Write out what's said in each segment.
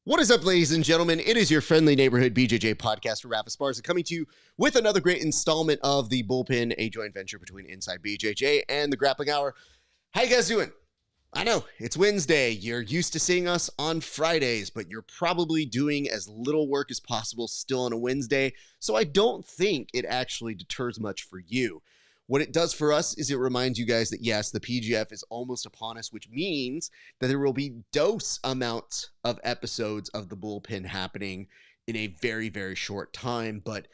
What is up, ladies and gentlemen? It is your friendly neighborhood BJJ podcaster, RAF ESPARZA, coming to you with another great installment of the Bullpen, a joint venture between Inside BJJ and the Grappling Hour. How you guys doing? I know, it's Wednesday. You're used to seeing us on Fridays, but you're probably doing as little work as possible still on a Wednesday, so I don't think it actually deters much for you. What it does for us is it reminds you guys that, yes, the PGF is almost upon us, which means that there will be dose amounts of episodes of the Bullpen happening in a very, very short time. But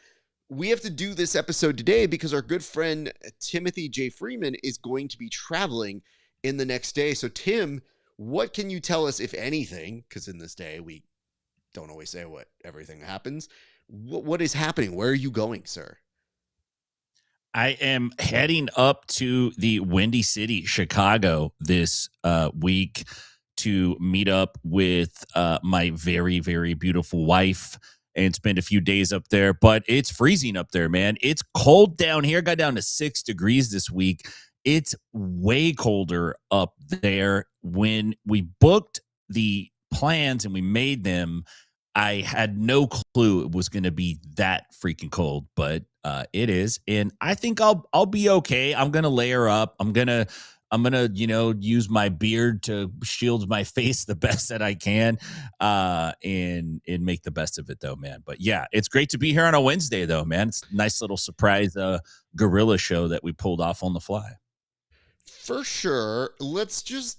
we have to do this episode today because our good friend Timothy J. Freeman is going to be traveling in the next day. So, Tim, what can you tell us, if anything, because in this day we don't always say what everything happens. What is happening? Where are you going, sir? I am heading up to the Windy City, Chicago this week to meet up with my very, very beautiful wife and spend a few days up there. But it's freezing up there, man. It's cold down here. Got down to 6 degrees this week. It's way colder up there. When we booked the plans and we made them, I had no clue it was going to be that freaking cold, but it is, and I think I'll be okay. I'm gonna layer up. I'm gonna use my beard to shield my face the best that I can, and make the best of it though, man. But yeah, it's great to be here on a Wednesday though, man. It's a nice little surprise guerrilla show that we pulled off on the fly. For sure. Let's just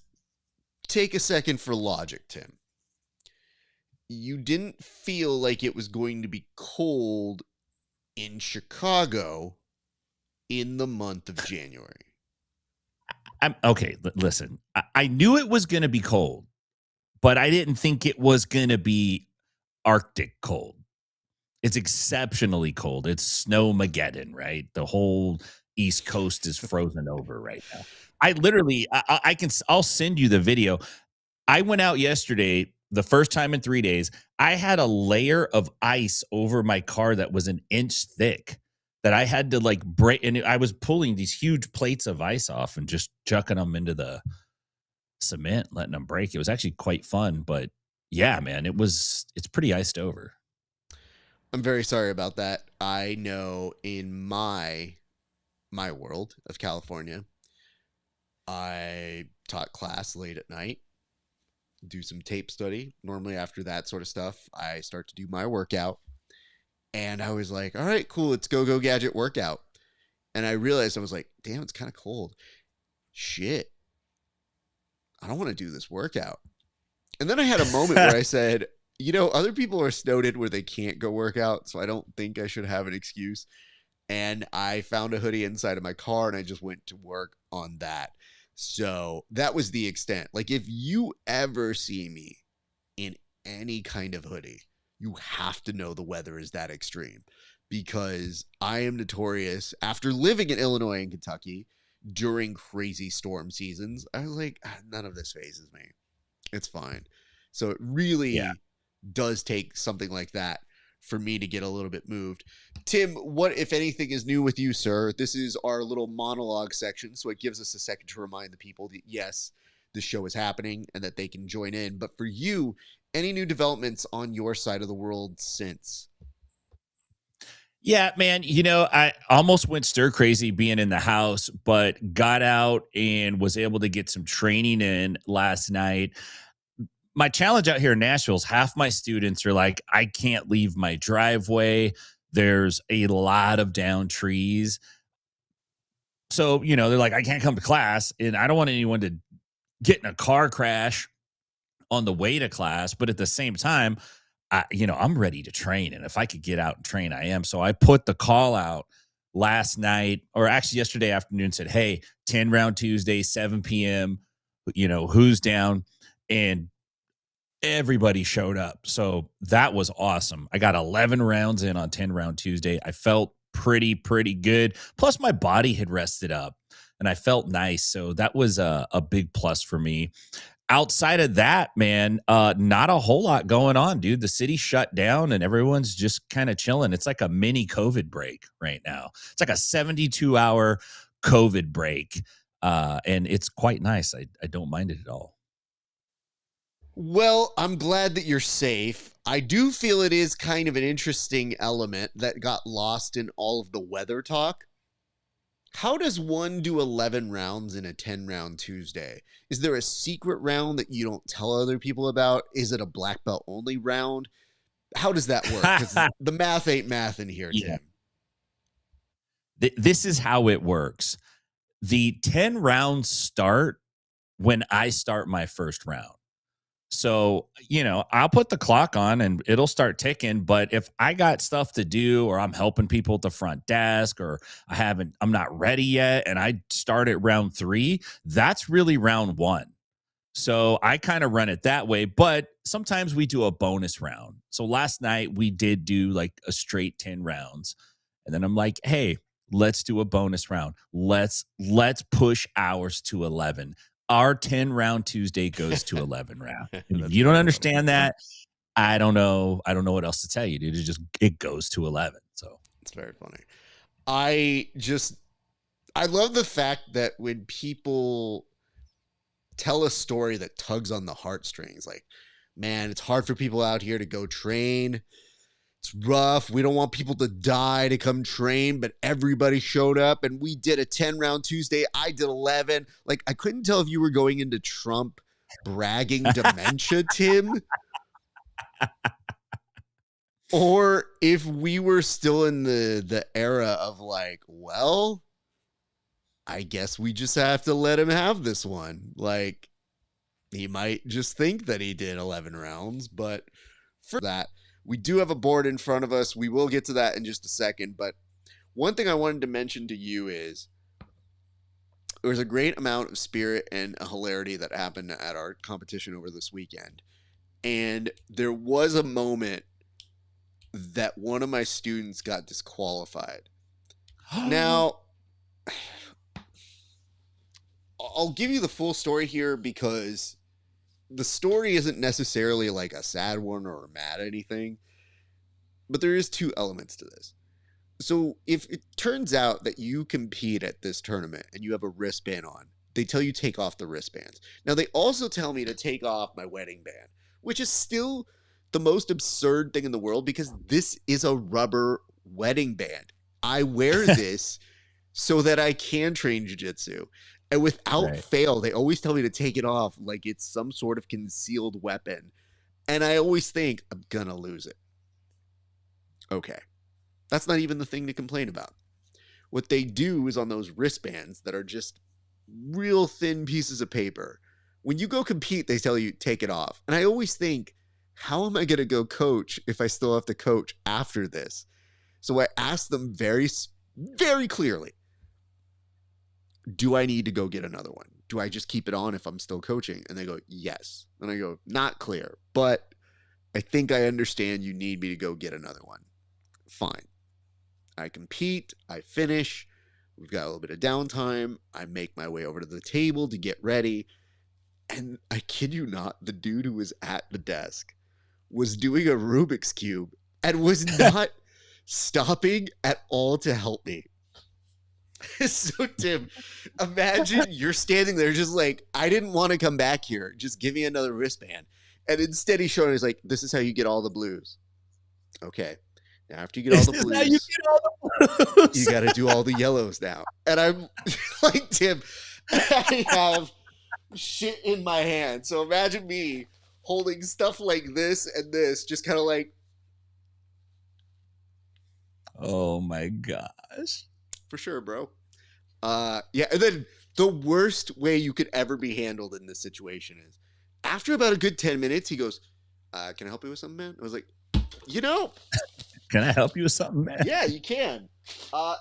take a second for logic, Tim. You didn't feel like it was going to be cold in Chicago in the month of January. I'm okay. Listen, I knew it was going to be cold, but I didn't think it was going to be Arctic cold. It's exceptionally cold. It's snowmageddon, right? The whole East Coast is frozen over right now. I literally, I'll send you the video. I went out yesterday, the first time in 3 days. I had a layer of ice over my car that was an inch thick that I had to like break. And I was pulling these huge plates of ice off and just chucking them into the cement, letting them break. It was actually quite fun. But yeah, man, it's pretty iced over. I'm very sorry about that. I know in my world of California, I taught class late at night, do some tape study. Normally after that sort of stuff, I start to do my workout. And I was like, all right, cool. Let's go gadget workout. And I realized, I was like, damn, it's kind of cold. Shit. I don't want to do this workout. And then I had a moment where I said, other people are snowed in where they can't go work out. So I don't think I should have an excuse. And I found a hoodie inside of my car and I just went to work on that. So that was the extent. Like, if you ever see me in any kind of hoodie, you have to know the weather is that extreme, because I am notorious after living in Illinois and Kentucky during crazy storm seasons. I was like, none of this phases me. It's fine. So it really does take something like that for me to get a little bit moved. Tim, what, if anything, is new with you, sir? This is our little monologue section, so it gives us a second to remind the people that, yes, the show is happening and that they can join in. But for you, any new developments on your side of the world since? Yeah, man, I almost went stir crazy being in the house, but got out and was able to get some training in last night. My challenge out here in Nashville is half my students are like, I can't leave my driveway. There's a lot of down trees. So, they're like, I can't come to class, and I don't want anyone to get in a car crash on the way to class. But at the same time, I'm ready to train. And if I could get out and train, I am. So I put the call out last night, or actually yesterday afternoon, said, hey, 10 round Tuesday, 7 p.m., who's down? And everybody showed up. So that was awesome. I got 11 rounds in on 10 round Tuesday. I felt pretty good. Plus my body had rested up and I felt nice. So that was a big plus for me. Outside of that, man, not a whole lot going on, dude. The city shut down and everyone's just kind of chilling. It's like a mini COVID break right now. It's like a 72-hour COVID break. And it's quite nice. I don't mind it at all. Well, I'm glad that you're safe. I do feel it is kind of an interesting element that got lost in all of the weather talk. How does one do 11 rounds in a 10 round Tuesday? Is there a secret round that you don't tell other people about? Is it a black belt only round? How does that work? Because the math ain't math in here, Yeah. Tim. This is how it works. The 10 rounds start when I start my first round. So, I'll put the clock on and it'll start ticking. But if I got stuff to do, or I'm helping people at the front desk, or I'm not ready yet, and I start at round 3, that's really round 1. So I kind of run it that way. But sometimes we do a bonus round. So last night we did do like a straight 10 rounds. And then I'm like, hey, let's do a bonus round. Let's push ours to 11. Our 10 round Tuesday goes to 11 round. And if That's you don't very funny. understand that, I don't know what else to tell you, dude. It goes to 11. So It's very funny. I love the fact that when people tell a story that tugs on the heartstrings, like, man, it's hard for people out here to go train. It's rough. We don't want people to die to come train, but everybody showed up and we did a 10 round Tuesday. I did 11. Like, I couldn't tell if you were going into Trump bragging dementia, Tim, or if we were still in the era of like, well, I guess we just have to let him have this one. Like, he might just think that he did 11 rounds, but for that, we do have a board in front of us. We will get to that in just a second. But one thing I wanted to mention to you is there was a great amount of spirit and a hilarity that happened at our competition over this weekend. And there was a moment that one of my students got disqualified. Now, I'll give you the full story here because the story isn't necessarily like a sad one or mad anything, but there is 2 elements to this. So if it turns out that you compete at this tournament and you have a wristband on, they tell you take off the wristbands. Now they also tell me to take off my wedding band, which is still the most absurd thing in the world because this is a rubber wedding band. I wear this so that I can train jiu-jitsu. And without fail, they always tell me to take it off like it's some sort of concealed weapon. And I always think, I'm gonna lose it. Okay. That's not even the thing to complain about. What they do is on those wristbands that are just real thin pieces of paper. When you go compete, they tell you, take it off. And I always think, how am I going to go coach if I still have to coach after this? So I asked them very, very clearly, do I need to go get another one? Do I just keep it on if I'm still coaching? And they go, yes. And I go, not clear, but I think I understand you need me to go get another one. Fine. I compete, I finish, we've got a little bit of downtime, I make my way over to the table to get ready, and I kid you not, the dude who was at the desk was doing a Rubik's Cube and was not stopping at all to help me. So, Tim, imagine you're standing there just like, I didn't want to come back here, just give me another wristband. And instead he's showing us like, this is how you get all the blues. Okay. After you get all the blues, you got to do all the yellows now. And I'm like, Tim, I have shit in my hand. So imagine me holding stuff like this and this, just kind of like. Oh my gosh. For sure, bro. Yeah. And then the worst way you could ever be handled in this situation is after about a good 10 minutes, he goes, can I help you with something, man? I was like, can I help you with something, man? Yeah, you can.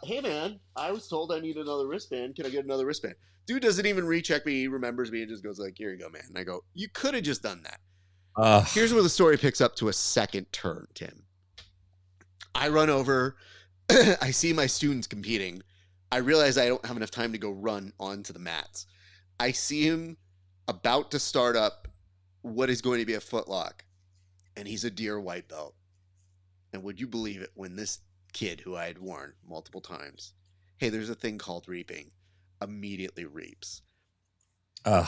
Hey, man, I was told I need another wristband. Can I get another wristband? Dude doesn't even recheck me. He remembers me and just goes like, here you go, man. And I go, you could have just done that. Here's where the story picks up to a second turn, Tim. I run over. I see my students competing. I realize I don't have enough time to go run onto the mats. I see him about to start up what is going to be a footlock. And he's a deer white belt. And would you believe it, when this kid who I had warned multiple times, hey, there's a thing called reaping, immediately reaps. Ugh.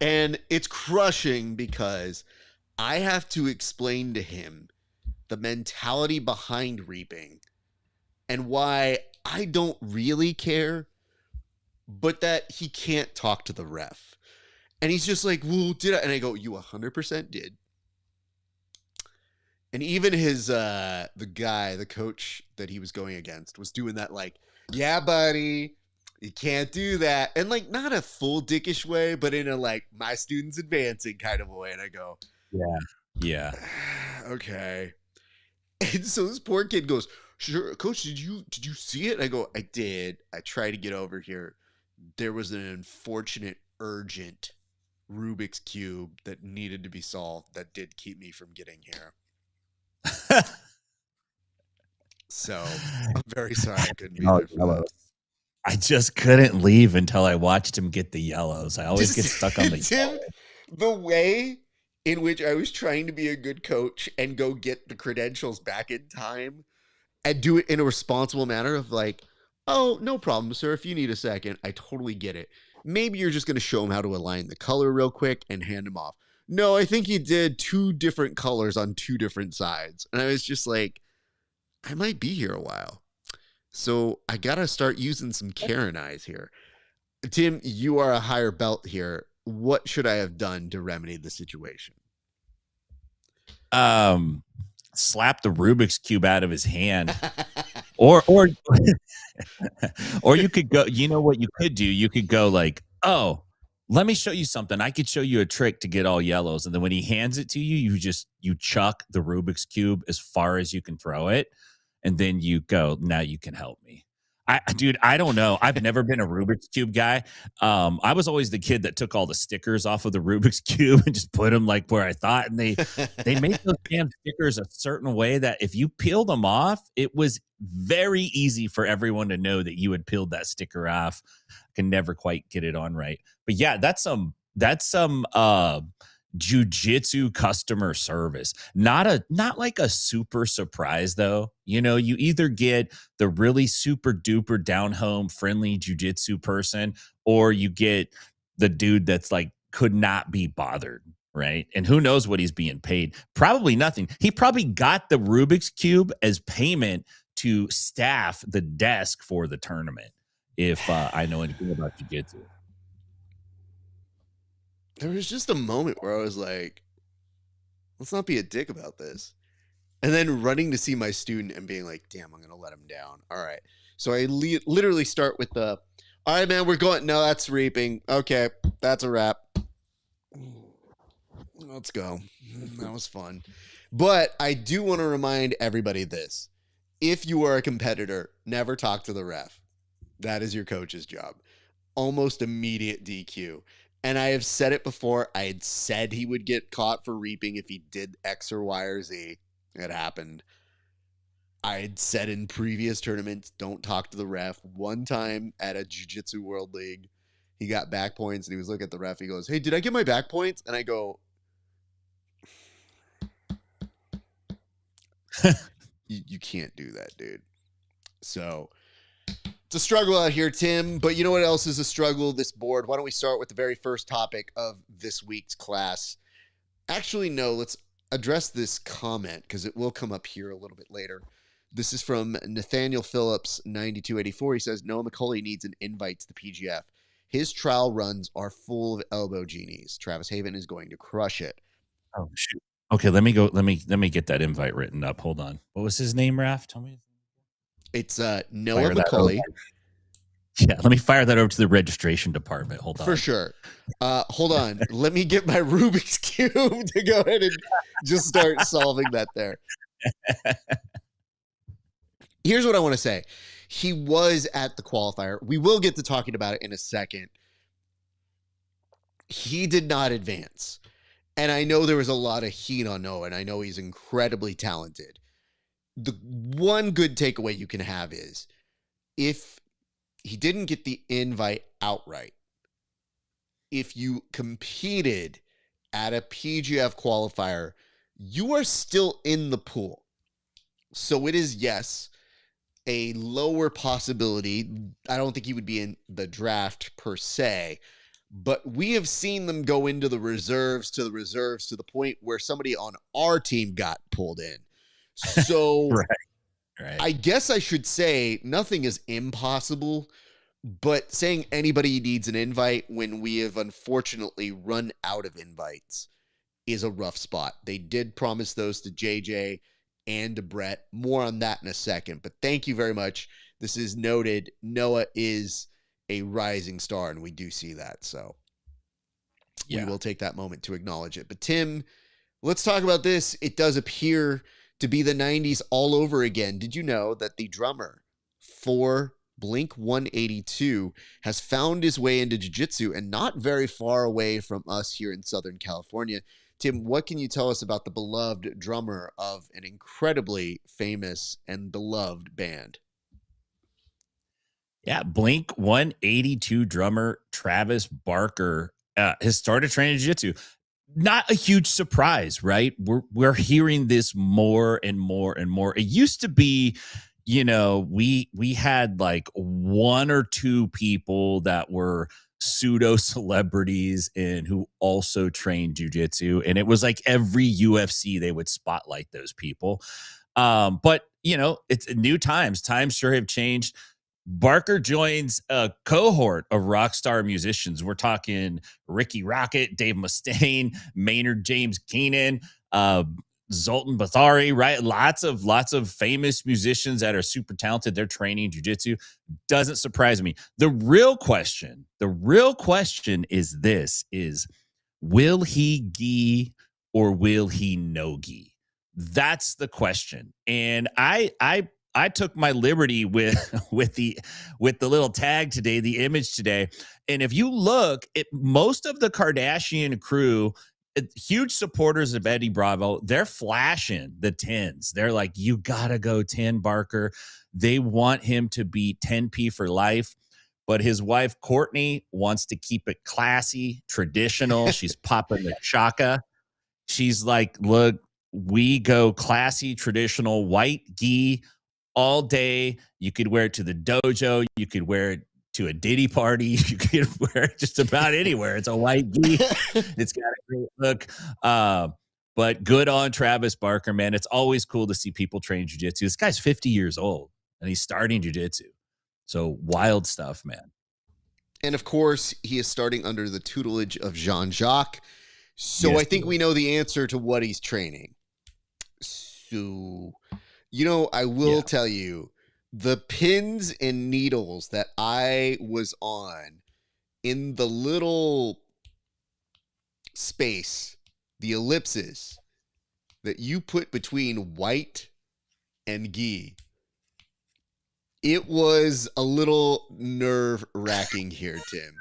And it's crushing because I have to explain to him the mentality behind reaping and why I don't really care, but that he can't talk to the ref. And he's just like, well, did I? And I go, you 100% did. And even his, the coach that he was going against was doing that like, yeah, buddy, you can't do that. And like, not a full dickish way, but in a like, my student's advancing kind of a way. And I go, Yeah. Yeah. okay. And so this poor kid goes, sure, coach, did you see it? And I go, I did. I tried to get over here. There was an unfortunate, urgent Rubik's Cube that needed to be solved that did keep me from getting here. So I'm very sorry I couldn't be there for that. I just couldn't leave until I watched him get the yellows. I always get stuck on the Tim, the way in which I was trying to be a good coach and go get the credentials back in time and do it in a responsible manner of like, oh, no problem, sir. If you need a second, I totally get it. Maybe you're just going to show him how to align the color real quick and hand him off. No, I think he did 2 different colors on 2 different sides. And I was just like, I might be here a while. So I got to start using some Karen eyes here. Tim, you are a higher belt here. What should I have done to remedy the situation? Slap the Rubik's Cube out of his hand. or or you could go, you know what you could do? You could go like, oh, let me show you something. I could show you a trick to get all yellows. And then when he hands it to you, you chuck the Rubik's Cube as far as you can throw it. And then you go, now you can help me. Dude, I don't know. I've never been a Rubik's Cube guy. I was always the kid that took all the stickers off of the Rubik's Cube and just put them like where I thought. And they made those damn stickers a certain way that if you peeled them off, it was very easy for everyone to know that you had peeled that sticker off. I can never quite get it on right. But yeah, that's some jujitsu customer service. Not like a super surprise though. You know, you either get the really super duper down home friendly jujitsu person, or you get the dude that's like could not be bothered, right? And who knows what he's being paid? Probably nothing. He probably got the Rubik's Cube as payment to staff the desk for the tournament. If I know anything about jujitsu. There was just a moment where I was like, let's not be a dick about this. And then running to see my student and being like, damn, I'm going to let him down. All right. So I literally start with all right, man, we're going. No, that's reaping. Okay. That's a wrap. Let's go. That was fun. But I do want to remind everybody this. If you are a competitor, never talk to the ref. That is your coach's job. Almost immediate DQ. And I have said it before. I had said he would get caught for reaping if he did X or Y or Z. It happened. I had said in previous tournaments, don't talk to the ref. One time at a Jiu-Jitsu World League, he got back points and he was looking at the ref. He goes, hey, did I get my back points? And I go, you can't do that, dude. So it's a struggle out here, Tim, but you know what else is a struggle? This board. Why don't we start with the very first topic of this week's class? Actually, no, let's address this comment because it will come up here a little bit later. This is from Nathaniel Phillips, 9284. He says, Noah McCauley needs an invite to the PGF. His trial runs are full of elbow genies. Travis Haven is going to crush it. Oh, shoot. Okay, let me go. Let me get that invite written up. Hold on. What was his name, Raf? Tell me. It's Noah McCauley. Yeah, let me fire that over to the registration department. Hold on. For sure. Hold on. Let me get my Rubik's Cube to go ahead and just start solving that there. Here's what I want to say. He was at the qualifier. We will get to talking about it in a second. He did not advance. And I know there was a lot of heat on Noah, and I know he's incredibly talented. The one good takeaway you can have is if he didn't get the invite outright, if you competed at a PGF qualifier, you are still in the pool. So it is, yes, a lower possibility. I don't think he would be in the draft per se, but we have seen them go into the reserves to the point where somebody on our team got pulled in. So Right. Right. I guess I should say nothing is impossible, but saying anybody needs an invite when we have unfortunately run out of invites is a rough spot. They did promise those to JJ and to Brett. More on that in a second, but thank you very much. This is noted. Noah is a rising star, and we do see that. So we will take that moment to acknowledge it. But Tim, let's talk about this. It does appear to be the 90s all over again. Did you know that the drummer for Blink 182 has found his way into jiu-jitsu and not very far away from us here in Southern California? Tim, what can you tell us about the beloved drummer of an incredibly famous and beloved band? Yeah, Blink 182 drummer Travis Barker has started training jiu-jitsu. Not a huge surprise, right? We're hearing this more and more and more. It used to be, we had like one or two people that were pseudo celebrities and who also trained jiu-jitsu, and it was like every UFC they would spotlight those people. But it's new times. Times sure have changed. Barker joins a cohort of rock star musicians. We're talking Ricky Rocket, Dave Mustaine, Maynard James Keenan, Zoltan Bathari, right? Lots of famous musicians that are super talented. They're training jiu-jitsu. Doesn't surprise me. The real question is this: will he gi or will he no gi? That's the question. And I took my liberty with the little tag today, the image today. And if you look at most of the Kardashian crew, huge supporters of Eddie Bravo, they're flashing the 10s. They're like, you gotta go 10, Barker. They want him to be 10P for life. But his wife, Courtney, wants to keep it classy, traditional. She's popping the chaka. She's like, look, we go classy, traditional, white gi all day. You could wear it to the dojo. You could wear it to a Diddy party. You could wear it just about anywhere. It's a white gi. It's got a great look. But good on Travis Barker, man. It's always cool to see people train jiu-jitsu. This guy's 50 years old and he's starting jiu-jitsu. So wild stuff, man. And of course, he is starting under the tutelage of Jean-Jacques. So Yes, I think we know the answer to what he's training. So, I will tell you, the pins and needles that I was on in the little space, the ellipses that you put between white and gi, it was a little nerve-wracking here, Tim.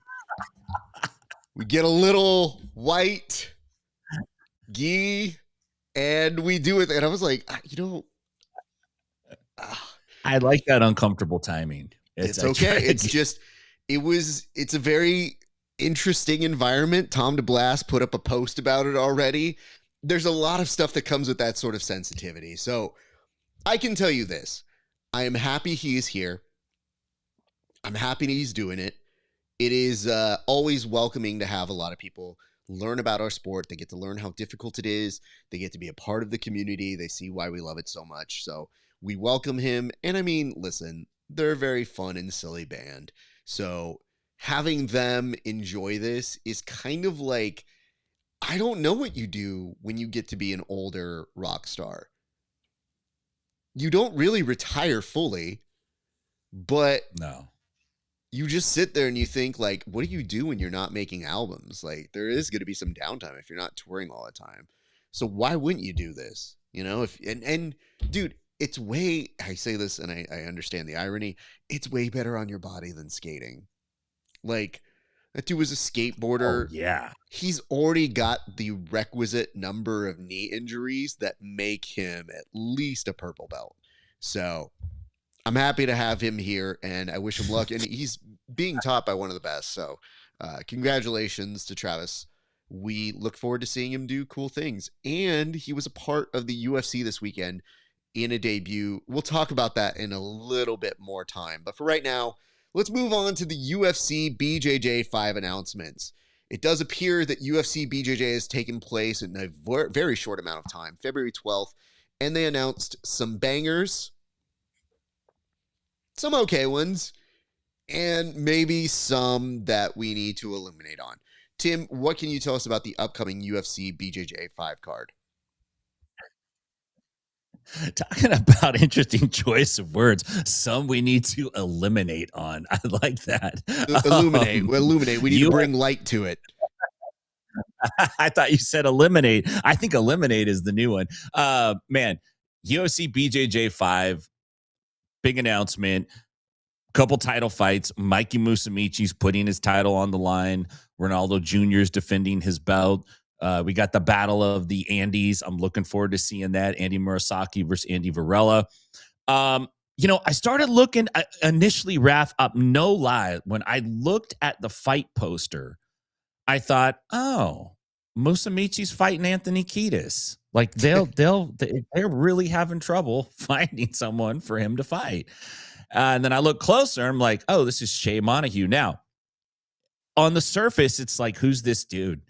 We get a little white gi, and we do it. And I was like, I like that uncomfortable timing. It's okay. It's a very interesting environment. Tom DeBlas put up a post about it already. There's a lot of stuff that comes with that sort of sensitivity. So I can tell you this. I am happy he is here. I'm happy he's doing it. It is always welcoming to have a lot of people learn about our sport. They get to learn how difficult it is. They get to be a part of the community. They see why we love it so much. So we welcome him. And I mean, listen, they're a very fun and silly band. So having them enjoy this is kind of like, I don't know what you do when you get to be an older rock star. You don't really retire fully, but no. You just sit there and you think, like, what do you do when you're not making albums? Like, there is going to be some downtime if you're not touring all the time. So why wouldn't you do this? And dude, it's way, I say this and I understand the irony, it's way better on your body than skating. Like, that dude was a skateboarder. Oh, yeah. He's already got the requisite number of knee injuries that make him at least a purple belt. So I'm happy to have him here, and I wish him luck. And he's being taught by one of the best. So congratulations to Travis. We look forward to seeing him do cool things. And he was a part of the UFC this weekend in a debut. We'll talk about that in a little bit more time. But for right now, let's move on to the UFC BJJ 5 announcements. It does appear that UFC BJJ has taken place in a very short amount of time, February 12th, and they announced some bangers, some okay ones, and maybe some that we need to eliminate on. Tim, what can you tell us about the upcoming UFC BJJ 5 card? Talking about interesting choice of words. Some we need to eliminate on. I like that. Illuminate. We need You to bring light to it. I thought you said eliminate. I think eliminate is the new one. Man, UFC BJJ 5, big announcement. Couple title fights. Mikey Musumeci's putting his title on the line. Ronaldo Jr. is defending his belt. We got the battle of the Andes. I'm looking forward to seeing that. Andy Murasaki versus Andy Varela. I started looking initially, Raf, up no lie. When I looked at the fight poster, I thought, oh, Musumeci's fighting Anthony Kiedis. Like they're really having trouble finding someone for him to fight. And then I look closer, I'm like, oh, this is Shea Montague. Now, on the surface, it's like, who's this dude?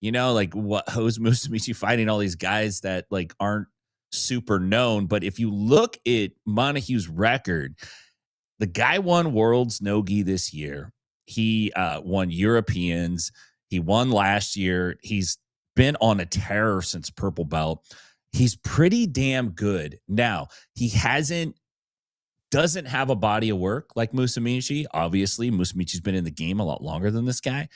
Like who's Musumeci fighting all these guys that like aren't super known? But if you look at Montague's record, the guy won Worlds No-Gi this year. He won Europeans. He won last year. He's been on a tear since purple belt. He's pretty damn good. Now, he doesn't have a body of work like Musumeci. Obviously, Musumeci's been in the game a lot longer than this guy.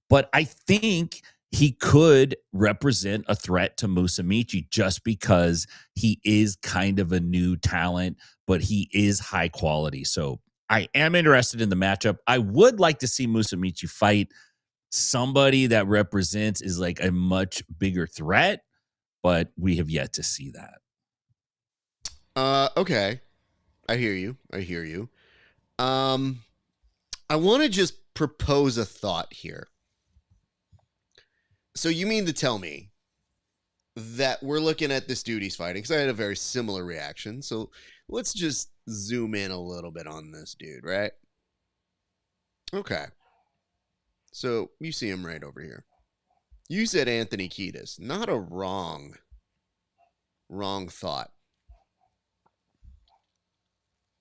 But I think he could represent a threat to Musumeci just because he is kind of a new talent, but he is high quality. So I am interested in the matchup. I would like to see Musumeci fight somebody that represents is like a much bigger threat, but we have yet to see that. Okay. I hear you. I want to just propose a thought here. So you mean to tell me that we're looking at this dude he's fighting, because I had a very similar reaction. So let's just zoom in a little bit on this dude, right? Okay. So you see him right over here. You said Anthony Kiedis. Not a wrong thought.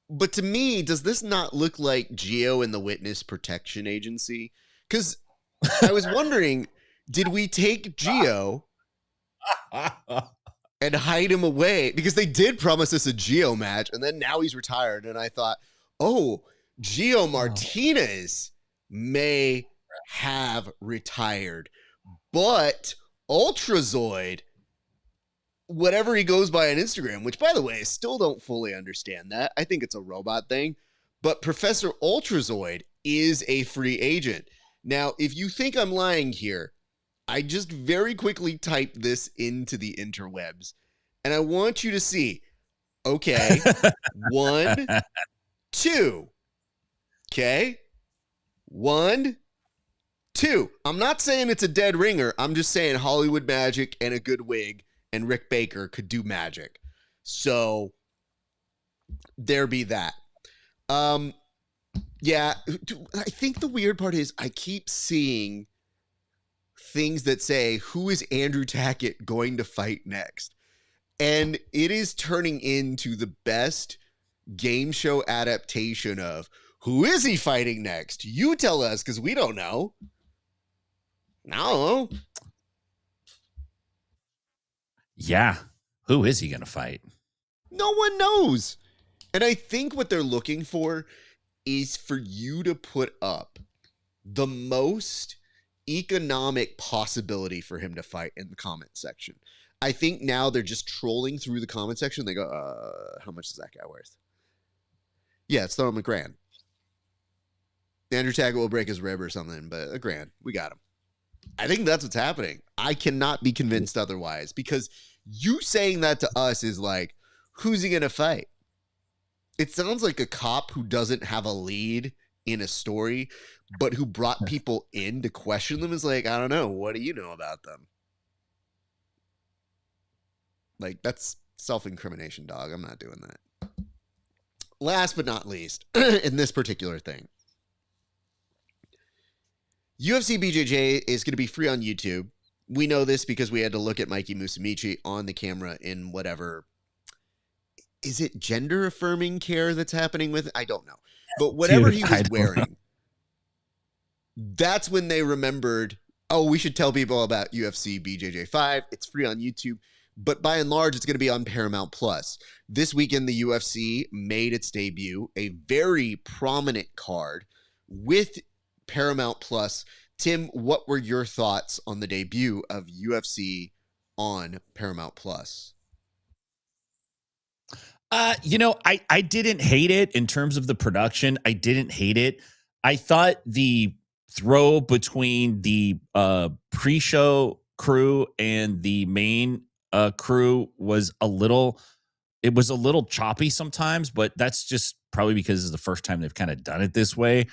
But to me, does this not look like Geo and the Witness Protection Agency? Because I was wondering, did we take Geo and hide him away? Because they did promise us a Geo match, and then now he's retired. And I thought, oh, Geo Martinez may have retired. But Ultrazoid, whatever he goes by on Instagram, which, by the way, I still don't fully understand that. I think it's a robot thing. But Professor Ultrazoid is a free agent. Now, if you think I'm lying here, I just very quickly typed this into the interwebs. And I want you to see, okay, 1, 2. Okay? 1, 2. I'm not saying it's a dead ringer. I'm just saying Hollywood magic and a good wig and Rick Baker could do magic. So there be that. Yeah, I think the weird part is I keep seeing things that say, who is Andrew Tackett going to fight next? And it is turning into the best game show adaptation of, who is he fighting next? You tell us, because we don't know. No. Yeah. Who is he going to fight? No one knows. And I think what they're looking for is for you to put up the most economic possibility for him to fight in the comment section. I think now they're just trolling through the comment section. They go, how much is that guy worth? Yeah, it's throwing him $1,000. Andrew Tackett will break his rib or something, but $1,000. We got him. I think that's what's happening. I cannot be convinced otherwise, because you saying that to us is like, who's he going to fight? It sounds like a cop who doesn't have a lead in a story, but who brought people in to question them is like, I don't know. What do you know about them? Like, that's self-incrimination, dog. I'm not doing that. Last but not least, in this particular thing, UFC BJJ is going to be free on YouTube. We know this because we had to look at Mikey Musumeci on the camera in whatever. Is it gender affirming care that's happening with it? I don't know. But whatever Dude, he I was don't know. wearing, that's when they remembered, oh, we should tell people about UFC BJJ 5. It's free on YouTube. But by and large, it's going to be on Paramount Plus. This weekend, the UFC made its debut, a very prominent card with Paramount Plus. Tim, what were your thoughts on the debut of UFC on Paramount Plus? I didn't hate it in terms of the production. I didn't hate it. I thought the throw between the pre-show crew and the main crew was a little choppy sometimes, but that's just probably because it's the first time they've kind of done it this way.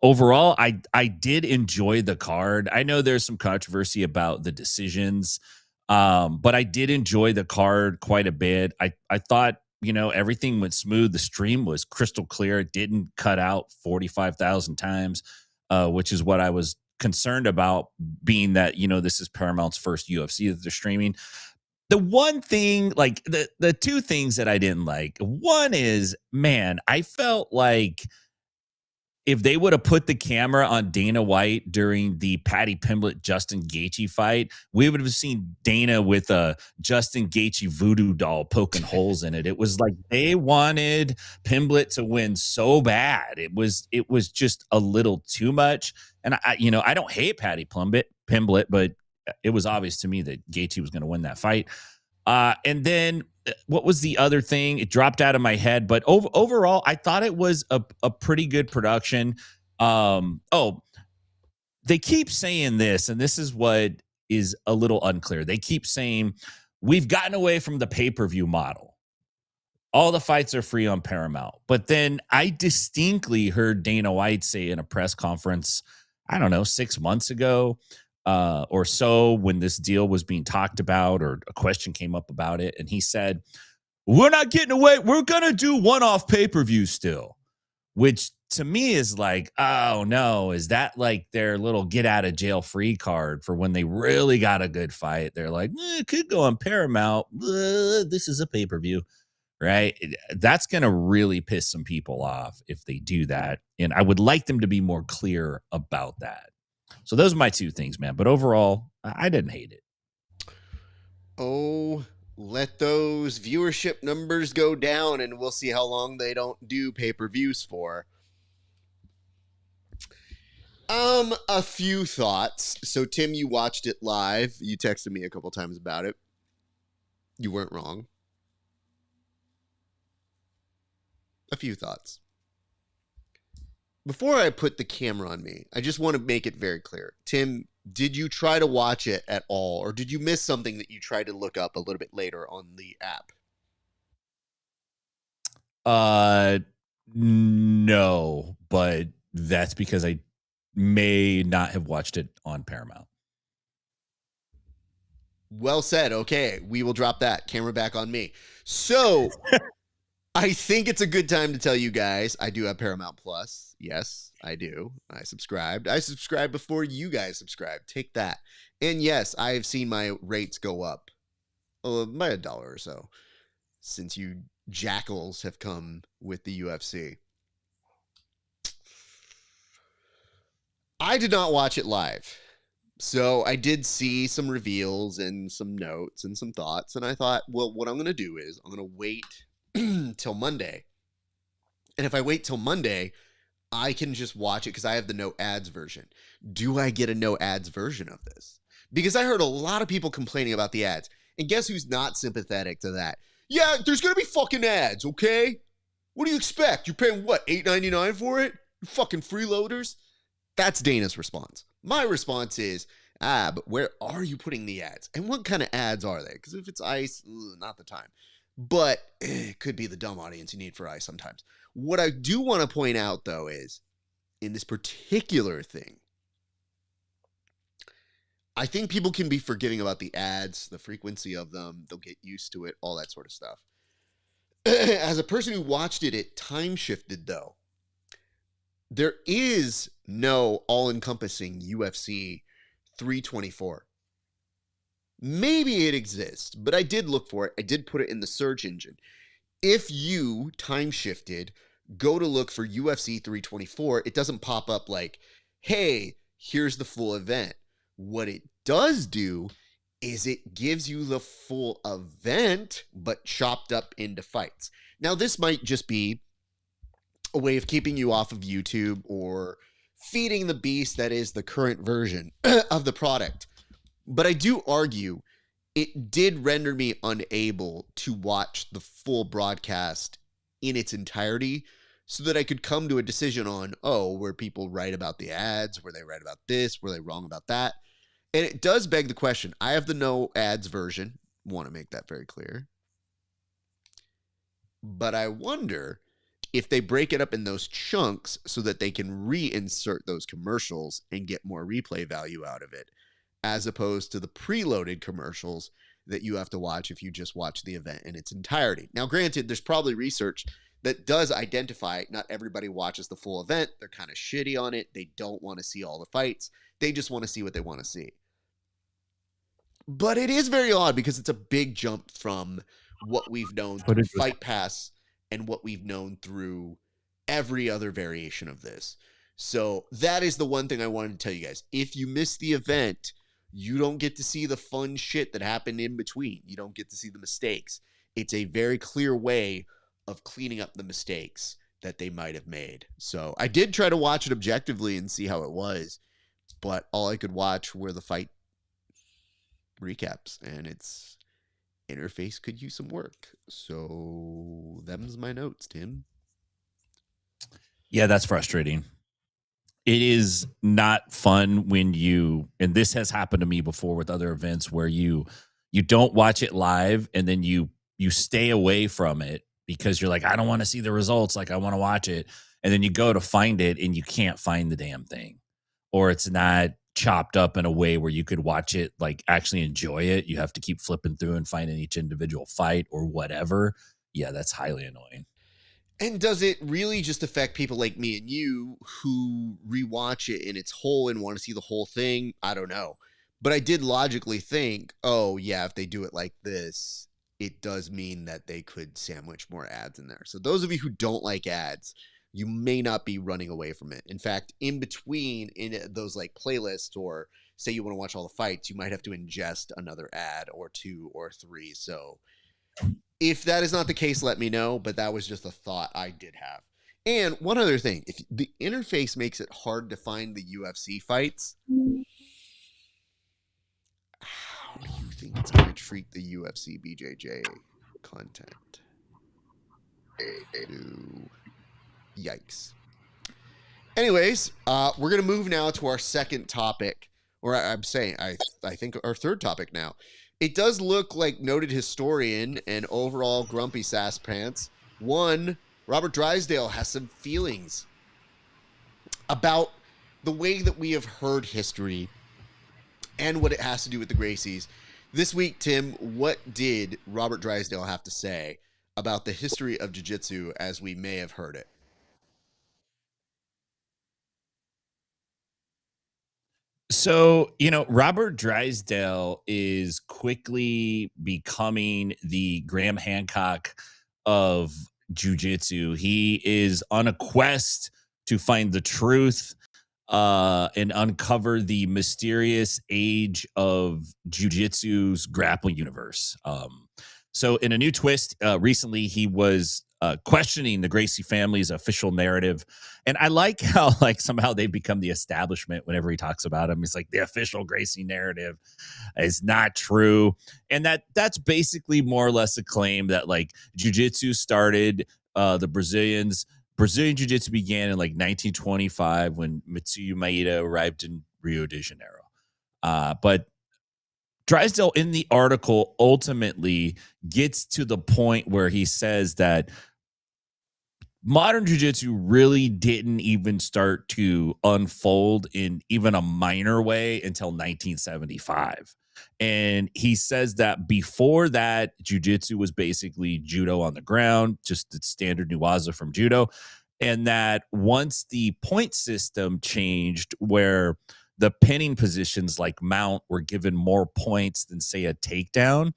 Overall, I did enjoy the card. I know there's some controversy about the decisions, but I did enjoy the card quite a bit. I thought, everything went smooth. The stream was crystal clear. It didn't cut out 45,000 times, which is what I was concerned about, being that, this is Paramount's first UFC that they're streaming. The one thing, like the two things that I didn't like, one is, man, I felt like if they would have put the camera on Dana White during the Patty Pimblett Justin Gaethje fight, we would have seen Dana with a Justin Gaethje voodoo doll poking holes in it. It was like they wanted Pimblett to win so bad. It was just a little too much. And I don't hate Patty Pimblett, but it was obvious to me that Gaethje was going to win that fight. And then what was the other thing? It dropped out of my head, but overall, I thought it was a pretty good production. They keep saying this, and this is what is a little unclear. They keep saying we've gotten away from the pay-per-view model. All the fights are free on Paramount. But then I distinctly heard Dana White say in a press conference, I don't know, 6 months ago, or so, when this deal was being talked about, or a question came up about it, and he said, we're not getting away. We're going to do one-off pay-per-view still, which to me is like, oh no, is that like their little get-out-of-jail-free card for when they really got a good fight? They're like, it could go on Paramount. This is a pay-per-view, right? That's going to really piss some people off if they do that, and I would like them to be more clear about that. So those are my two things, man. But overall, I didn't hate it. Oh, let those viewership numbers go down and we'll see how long they don't do pay-per-views for. A few thoughts. So Tim, you watched it live. You texted me a couple times about it. You weren't wrong. A few thoughts. Before I put the camera on me, I just want to make it very clear. Tim, did you try to watch it at all, or did you miss something that you tried to look up a little bit later on the app? No, but that's because I may not have watched it on Paramount. Well said. Okay, we will drop that. Camera back on me. So, I think it's a good time to tell you guys, I do have Paramount Plus. Yes, I do. I subscribed. I subscribed before you guys subscribed. Take that. And yes, I have seen my rates go up by $1 or so since you jackals have come with the UFC. I did not watch it live. So I did see some reveals and some notes and some thoughts. And I thought, well, what I'm going to do is I'm going to wait till Monday. And if I wait till Monday, I can just watch it because I have the no ads version. Do I get a no ads version of this? Because I heard a lot of people complaining about the ads. And guess who's not sympathetic to that? Yeah, there's going to be fucking ads, okay? What do you expect? You're paying what, $8.99 for it? You fucking freeloaders? That's Dana's response. My response is, but where are you putting the ads? And what kind of ads are they? Because if it's ice, not the time. But it could be the dumb audience you need for ice sometimes. What I do want to point out, though, is in this particular thing, I think people can be forgiving about the ads, the frequency of them. They'll get used to it, all that sort of stuff. As a person who watched it, it time shifted, though. There is no all-encompassing UFC 324. Maybe it exists, but I did look for it. I did put it in the search engine. If you time shifted, go to look for UFC 324, it doesn't pop up like, hey, here's the full event. What it does do is it gives you the full event, but chopped up into fights. Now, this might just be a way of keeping you off of YouTube or feeding the beast that is the current version of the product. But I do argue it did render me unable to watch the full broadcast in its entirety so that I could come to a decision on, oh, were people right about the ads? Were they right about this? Were they wrong about that? And it does beg the question. I have the no ads version. Want to make that very clear. But I wonder if they break it up in those chunks so that they can reinsert those commercials and get more replay value out of it, as opposed to the preloaded commercials that you have to watch if you just watch the event in its entirety. Now, granted, there's probably research that does identify not everybody watches the full event. They're kind of shitty on it. They don't want to see all the fights. They just want to see what they want to see. But it is very odd because it's a big jump from what we've known through Fight Pass and what we've known through every other variation of this. So that is the one thing I wanted to tell you guys. If you miss the event, you don't get to see the fun shit that happened in between. You don't get to see the mistakes. It's a very clear way of cleaning up the mistakes that they might have made. So I did try to watch it objectively and see how it was, but all I could watch were the fight recaps, and its interface could use some work. So them's my notes, Tim. Yeah, that's frustrating. It is not fun when you, and this has happened to me before with other events where you don't watch it live and then you stay away from it because you're like, I don't want to see the results, like I want to watch it, and then you go to find it and you can't find the damn thing, or it's not chopped up in a way where you could watch it, like actually enjoy it. You have to keep flipping through and finding each individual fight or whatever. Yeah, that's highly annoying. And does it really just affect people like me and you who rewatch it in its whole and want to see the whole thing? I don't know. But I did logically think, oh, yeah, if they do it like this, it does mean that they could sandwich more ads in there. So those of you who don't like ads, you may not be running away from it. In fact, in between in those like playlists, or say you want to watch all the fights, you might have to ingest another ad or two or three. So if that is not the case, let me know. But that was just a thought I did have. And one other thing, if the interface makes it hard to find the UFC fights, how do you think it's going to treat the UFC BJJ content? Ooh, yikes. Anyways, we're going to move now to our second topic, or I'm saying, I think our third topic now. It does look like noted historian and overall grumpy sass pants. One, Robert Drysdale has some feelings about the way that we have heard history and what it has to do with the Gracies. This week, Tim, what did Robert Drysdale have to say about the history of jiu-jitsu as we may have heard it? So, Robert Drysdale is quickly becoming the Graham Hancock of jiu-jitsu. He is on a quest to find the truth and uncover the mysterious age of jiu-jitsu's grappling universe. So in a new twist, recently he was questioning the Gracie family's official narrative. And I like how like somehow they've become the establishment whenever he talks about him. It's like the official Gracie narrative is not true. And that's basically more or less a claim that like jiu-jitsu started, the Brazilian jiu-jitsu began in like 1925 when Mitsuyo Maeda arrived in Rio de Janeiro. But Drysdale in the article ultimately gets to the point where he says that modern jiu-jitsu really didn't even start to unfold in even a minor way until 1975. And he says that before that, jiu-jitsu was basically judo on the ground, just the standard nuwaza from judo. and that once the point system changed, where the pinning positions like mount were given more points than say a takedown,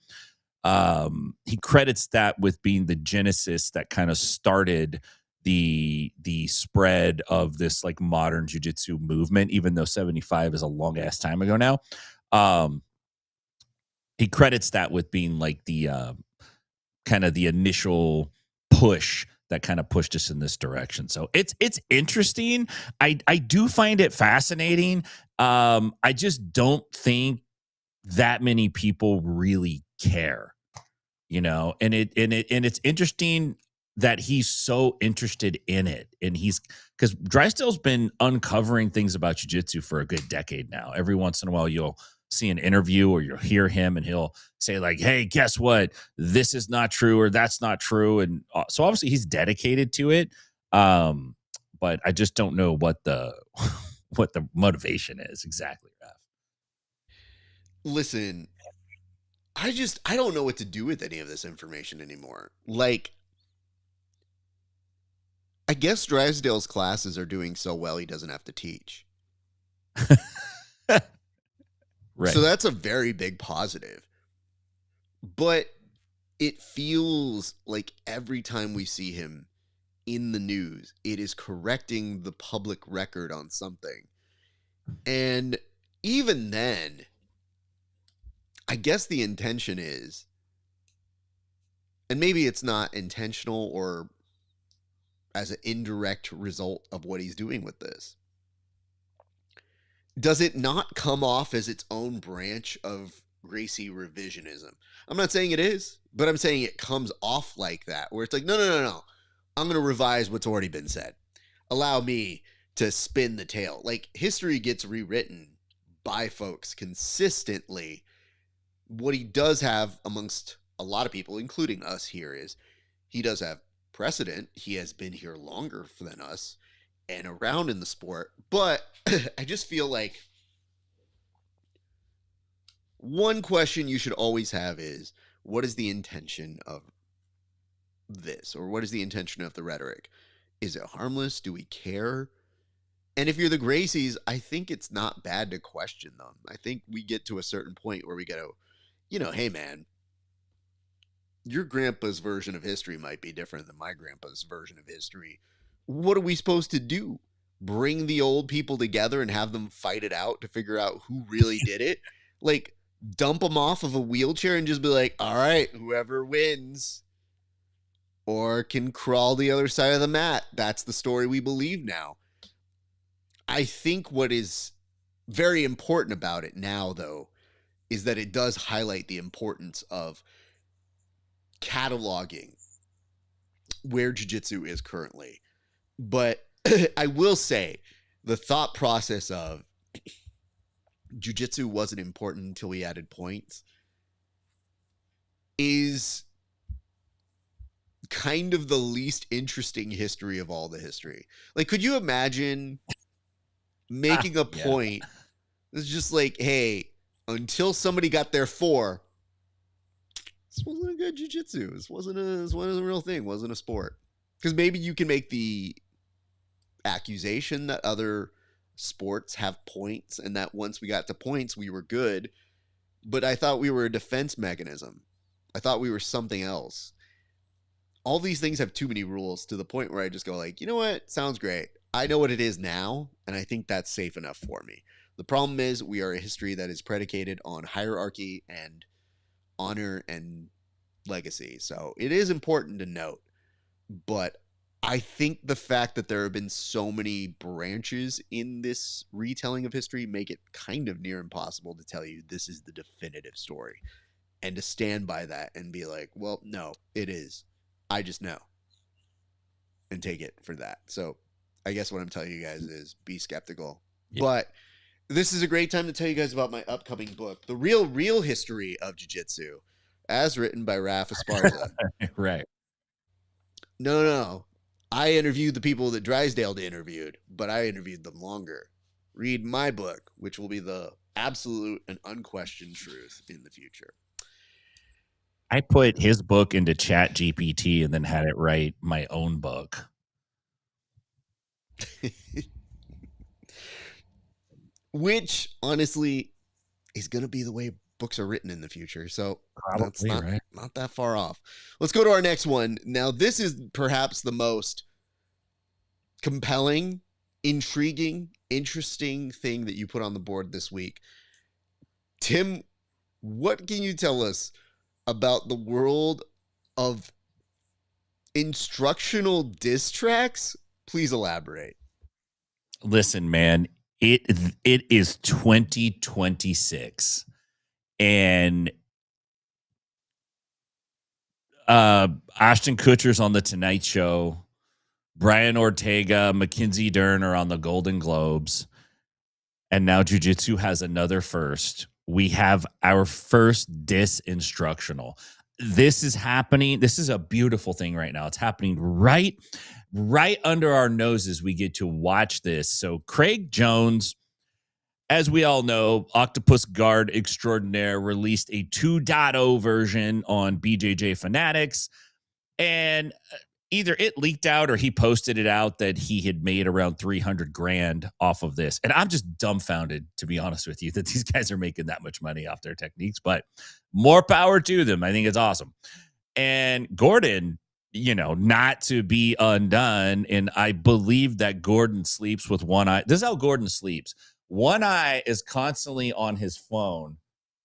he credits that with being the genesis that kind of started the spread of this like modern jiu-jitsu movement, even though 75 is a long ass time ago now. um he credits that with being like the kind of the initial push that kind of pushed us in this direction. So it's interesting. I do find it fascinating. I just don't think that many people really care, you know, and it's interesting that he's so interested in it. And he's, because Drysdale's been uncovering things about jiu-jitsu for a good decade now. Every once in a while you'll see an interview or you'll hear him and he'll say like, hey, guess what, this is not true or that's not true. And so obviously he's dedicated to it. But I just don't know what the what the motivation is exactly, Raf. Listen, I don't know what to do with any of this information anymore. Like, I guess Drysdale's classes are doing so well he doesn't have to teach. Right. So that's a very big positive. But it feels like every time we see him in the news, it is correcting the public record on something. And even then, I guess the intention is, and maybe it's not intentional or as an indirect result of what he's doing with this, does it not come off as its own branch of Gracie revisionism? I'm not saying it is, but I'm saying it comes off like that, where it's like, no. I'm going to revise what's already been said. Allow me to spin the tale. Like, history gets rewritten by folks consistently. What he does have amongst a lot of people, including us here, is he does have precedent. He has been here longer than us and around in the sport. But I just feel like one question you should always have is, what is the intention of this? Or what is the intention of the rhetoric? Is it harmless? Do we care? And if you're the Gracies, I think it's not bad to question them. I think we get to a certain point where we go, hey man, your grandpa's version of history might be different than my grandpa's version of history. What are we supposed to do? Bring the old people together and have them fight it out to figure out who really did it? Like, dump them off of a wheelchair and just be like, all right, whoever wins or can crawl the other side of the mat, that's the story we believe now. I think what is very important about it now, though, is that it does highlight the importance of cataloging where jiu-jitsu is currently. But I will say the thought process of jiu-jitsu wasn't important until we added points is kind of the least interesting history of all the history. Like, could you imagine making a point that's just like, hey, until somebody got their 4, this wasn't a good jiu-jitsu. This wasn't a real thing. It wasn't a sport. Because maybe you can make the accusation that other sports have points and that once we got to points, we were good. But I thought we were a defense mechanism. I thought we were something else. All these things have too many rules to the point where I just go like, you know what? Sounds great. I know what it is now, and I think that's safe enough for me. The problem is we are a history that is predicated on hierarchy and honor and legacy. So it is important to note. But I think the fact that there have been so many branches in this retelling of history make it kind of near impossible to tell you this is the definitive story. And to stand by that and be like, well, no, it is. I just know. And take it for that. So I guess what I'm telling you guys is be skeptical. Yeah. But this is a great time to tell you guys about my upcoming book, The Real History of Jiu-Jitsu, as written by RAF ESPARZA. Right. No. I interviewed the people that Drysdale interviewed, but I interviewed them longer. Read my book, which will be the absolute and unquestioned truth in the future. I put his book into Chat GPT and then had it write my own book. which honestly is going to be the way books are written in the future. So that's Probably, right? not that far off. Let's go to our next one. Now, this is perhaps the most compelling, intriguing, interesting thing that you put on the board this week. Tim, what can you tell us about the world of instructional diss tracks? Please elaborate. Listen, man, it is 2026, and Ashton Kutcher's on the Tonight Show. Brian Ortega, Mackenzie Dern are on the Golden Globes, and now Jiu-Jitsu has another first. We have our first diss instructional. This is happening. This is a beautiful thing right now. It's happening right under our noses. We get to watch this. So Craig Jones, as we all know, Octopus Guard Extraordinaire released a 2.0 version on BJJ Fanatics, and either it leaked out or he posted it out that he had made around 300 grand off of this. And I'm just dumbfounded, to be honest with you, that these guys are making that much money off their techniques, but more power to them. I think it's awesome. And Gordon, not to be undone. And I believe that Gordon sleeps with one eye. This is how Gordon sleeps. One eye is constantly on his phone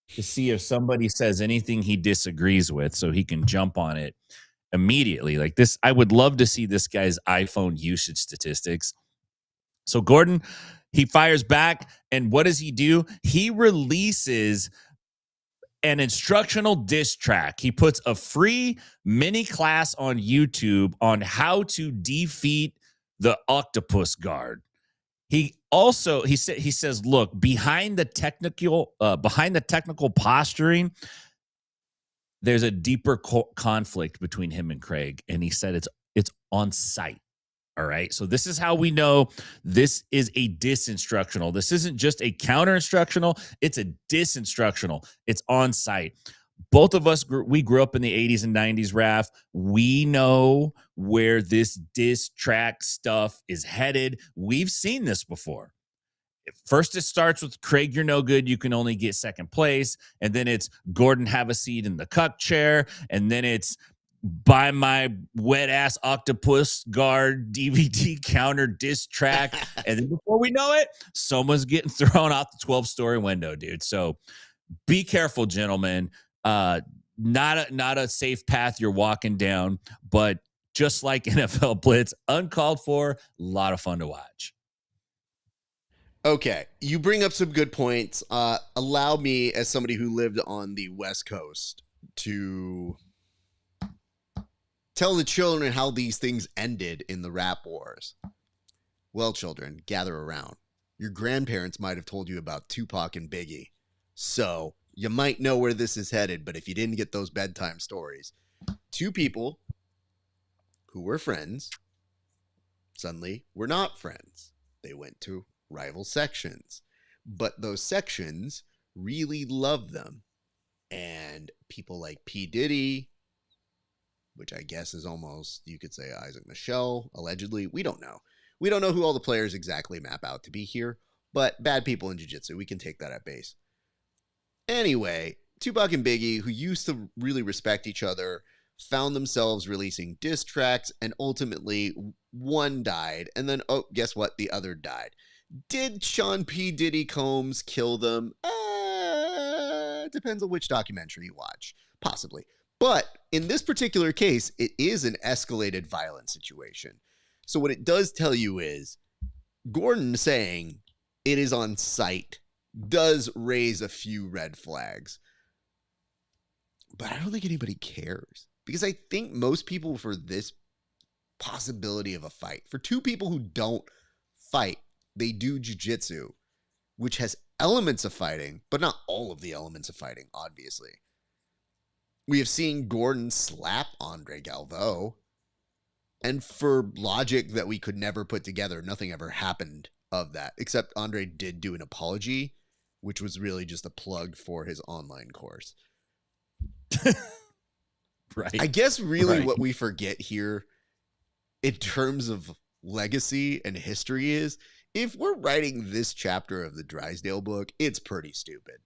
to see if somebody says anything he disagrees with so he can jump on it immediately. Like this, I would love to see this guy's iPhone usage statistics. So Gordon, he fires back, and what does he do? He releases an instructional diss track. He puts a free mini class on YouTube on how to defeat the Octopus Guard. He says, look, behind the technical posturing, there's a deeper conflict between him and Craig, and he said it's on site. All right, so this is how we know this is a diss instructional. This isn't just a counter instructional; it's a diss instructional. It's on site. Both of us, we grew up in the 80s and 90s, RAF. We know where this diss track stuff is headed. We've seen this before. First, it starts with Craig, you're no good. You can only get second place. And then it's Gordon, have a seat in the cuck chair. And then it's buy my wet ass Octopus Guard DVD counter diss track. And then before we know it, someone's getting thrown out the 12-story window, dude. So be careful, gentlemen. Not a safe path you're walking down, but just like NFL Blitz, uncalled for, a lot of fun to watch. Okay, you bring up some good points. Allow me, as somebody who lived on the West Coast, to tell the children how these things ended in the rap wars. Well, children, gather around. Your grandparents might have told you about Tupac and Biggie. So, you might know where this is headed, but if you didn't get those bedtime stories, two people who were friends suddenly were not friends. They went to rival sections, but those sections really loved them. And people like P. Diddy, which I guess is almost, you could say, Isaac Michelle, allegedly. We don't know. We don't know who all the players exactly map out to be here, but bad people in jiu-jitsu, we can take that at base. Anyway, Tupac and Biggie, who used to really respect each other, found themselves releasing diss tracks, and ultimately one died, and then, oh, guess what? The other died. Did Sean P. Diddy Combs kill them? Depends on which documentary you watch. Possibly. But in this particular case, it is an escalated violent situation. So what it does tell you is Gordon saying it is on site does raise a few red flags. But I don't think anybody cares. Because I think most people, for this possibility of a fight, for two people who don't fight, they do jiu-jitsu, which has elements of fighting, but not all of the elements of fighting, obviously. We have seen Gordon slap Andre Galvo, and for logic that we could never put together, nothing ever happened of that, except Andre did do an apology, which was really just a plug for his online course. Right. I guess really what we forget here in terms of legacy and history is if we're writing this chapter of the Drysdale book, it's pretty stupid.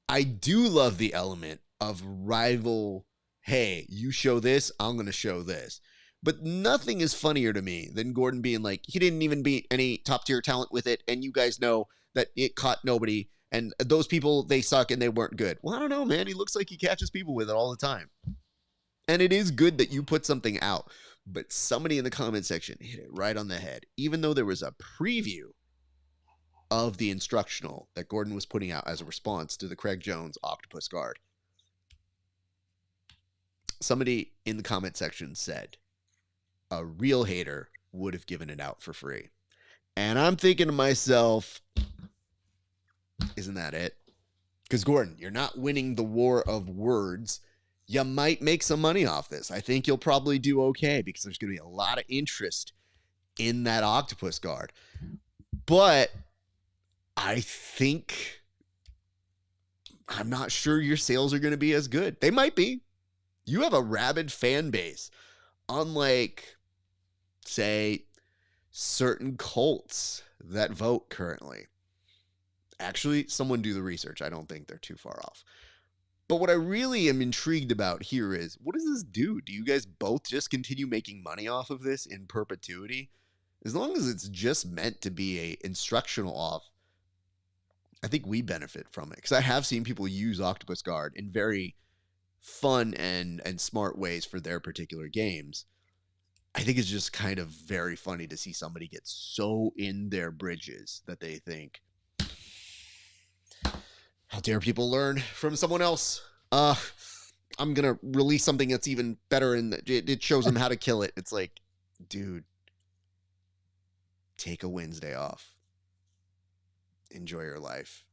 I do love the element of rival, hey, you show this, I'm going to show this. But nothing is funnier to me than Gordon being like, he didn't even beat any top tier talent with it, and you guys know that it caught nobody, and those people, they suck and they weren't good. Well, I don't know, man. He looks like he catches people with it all the time. And it is good that you put something out, but somebody in the comment section hit it right on the head. Even though there was a preview of the instructional that Gordon was putting out as a response to the Craig Jones Octopus Guard, somebody in the comment section said a real hater would have given it out for free. And I'm thinking to myself, isn't that it? Because Gordon, you're not winning the war of words. You might make some money off this. I think you'll probably do okay because there's going to be a lot of interest in that Octopus Guard. But I think, I'm not sure your sales are going to be as good. They might be. You have a rabid fan base, unlike, say, certain cults that vote currently. Actually, someone do the research. I don't think they're too far off. But what I really am intrigued about here is, what does this do? Do you guys both just continue making money off of this in perpetuity? As long as it's just meant to be a instructional off, I think we benefit from it. Because I have seen people use Octopus Guard in very fun and smart ways for their particular games. I think it's just kind of very funny to see somebody get so in their bridges that they think, how dare people learn from someone else? I'm going to release something that's even better and it shows them how to kill it. It's like, dude, take a Wednesday off. Enjoy your life.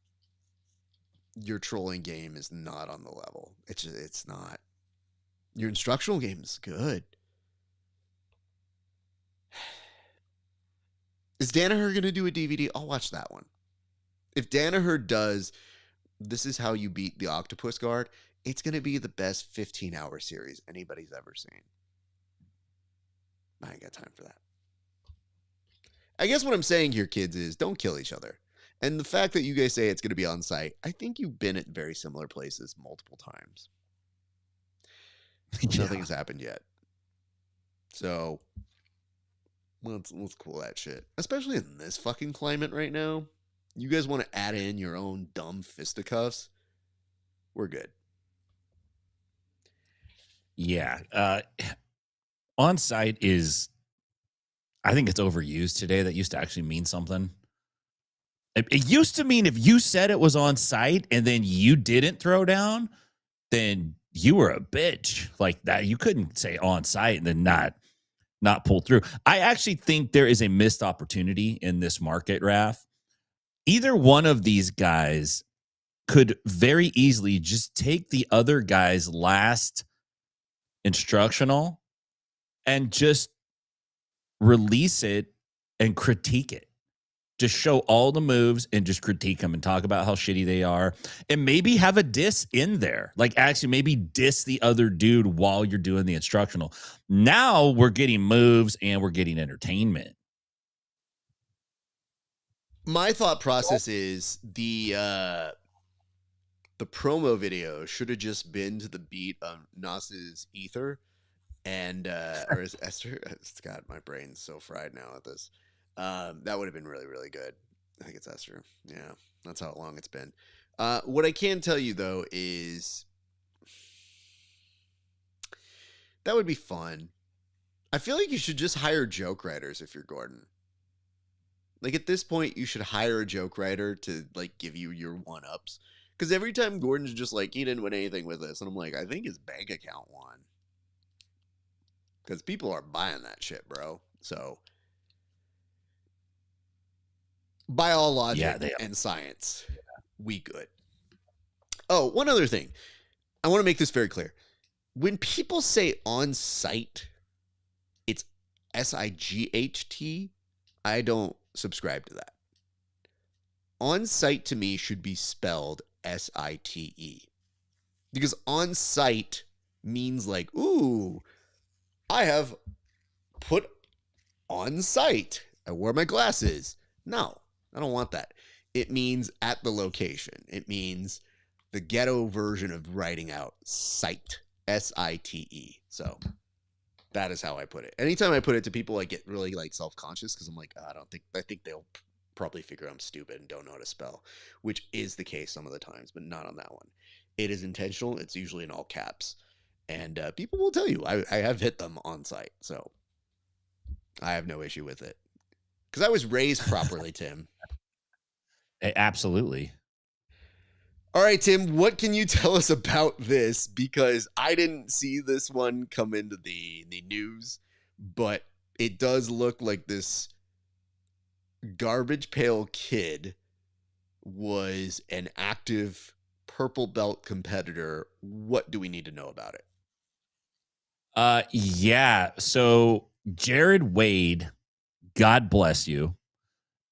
Your trolling game is not on the level. It's not. Your instructional game is good. Is Danaher going to do a DVD? I'll watch that one. If Danaher does, this is how you beat the Octopus Guard, it's going to be the best 15-hour series anybody's ever seen. I ain't got time for that. I guess what I'm saying here, kids, is don't kill each other. And the fact that you guys say it's going to be on site, I think you've been at very similar places multiple times. Yeah. Nothing has happened yet. So let's cool that shit. Especially in this fucking climate right now. You guys want to add in your own dumb fisticuffs? We're good. Yeah. On site is, I think it's overused today. That used to actually mean something. It used to mean if you said it was on site and then you didn't throw down, then you were a bitch. Like that. You couldn't say on site and then not pull through. I actually think there is a missed opportunity in this market, RAF. Either one of these guys could very easily just take the other guy's last instructional and just release it and critique it. Just show all the moves and just critique them and talk about how shitty they are. And maybe have a diss in there. Like actually maybe diss the other dude while you're doing the instructional. Now we're getting moves and we're getting entertainment. My thought process is the promo video should have just been to the beat of Nas's Ether and or is Esther? God, my brain's so fried now at this. That would have been really, really good. I think it's Esther. Yeah, that's how long it's been. What I can tell you though is that would be fun. I feel like you should just hire joke writers if you're Gordon. Like at this point, you should hire a joke writer to like give you your one-ups. Because every time Gordon's just like, he didn't win anything with this. And I'm like, I think his bank account won. Because people are buying that shit, bro. So, by all logic and science, we good. Oh, one other thing. I want to make this very clear. When people say on site, it's SIGHT. I don't subscribe to that. On site to me should be spelled SITE. Because on site means like, ooh, I have put on site I wore my glasses. No, I don't want that. It means at the location. It means the ghetto version of writing out site, SITE. So that is how I put it. Anytime I put it to people, I get really like self-conscious because I'm like, oh, I think they'll probably figure I'm stupid and don't know how to spell, which is the case some of the times, but not on that one. It is intentional. It's usually in all caps. And people will tell you I have hit them on site. So I have no issue with it because I was raised properly, Tim. Absolutely. All right, Tim, what can you tell us about this? Because I didn't see this one come into the news, but it does look like this garbage pail kid was an active purple belt competitor. What do we need to know about it? Yeah. So Jared Wade, God bless you,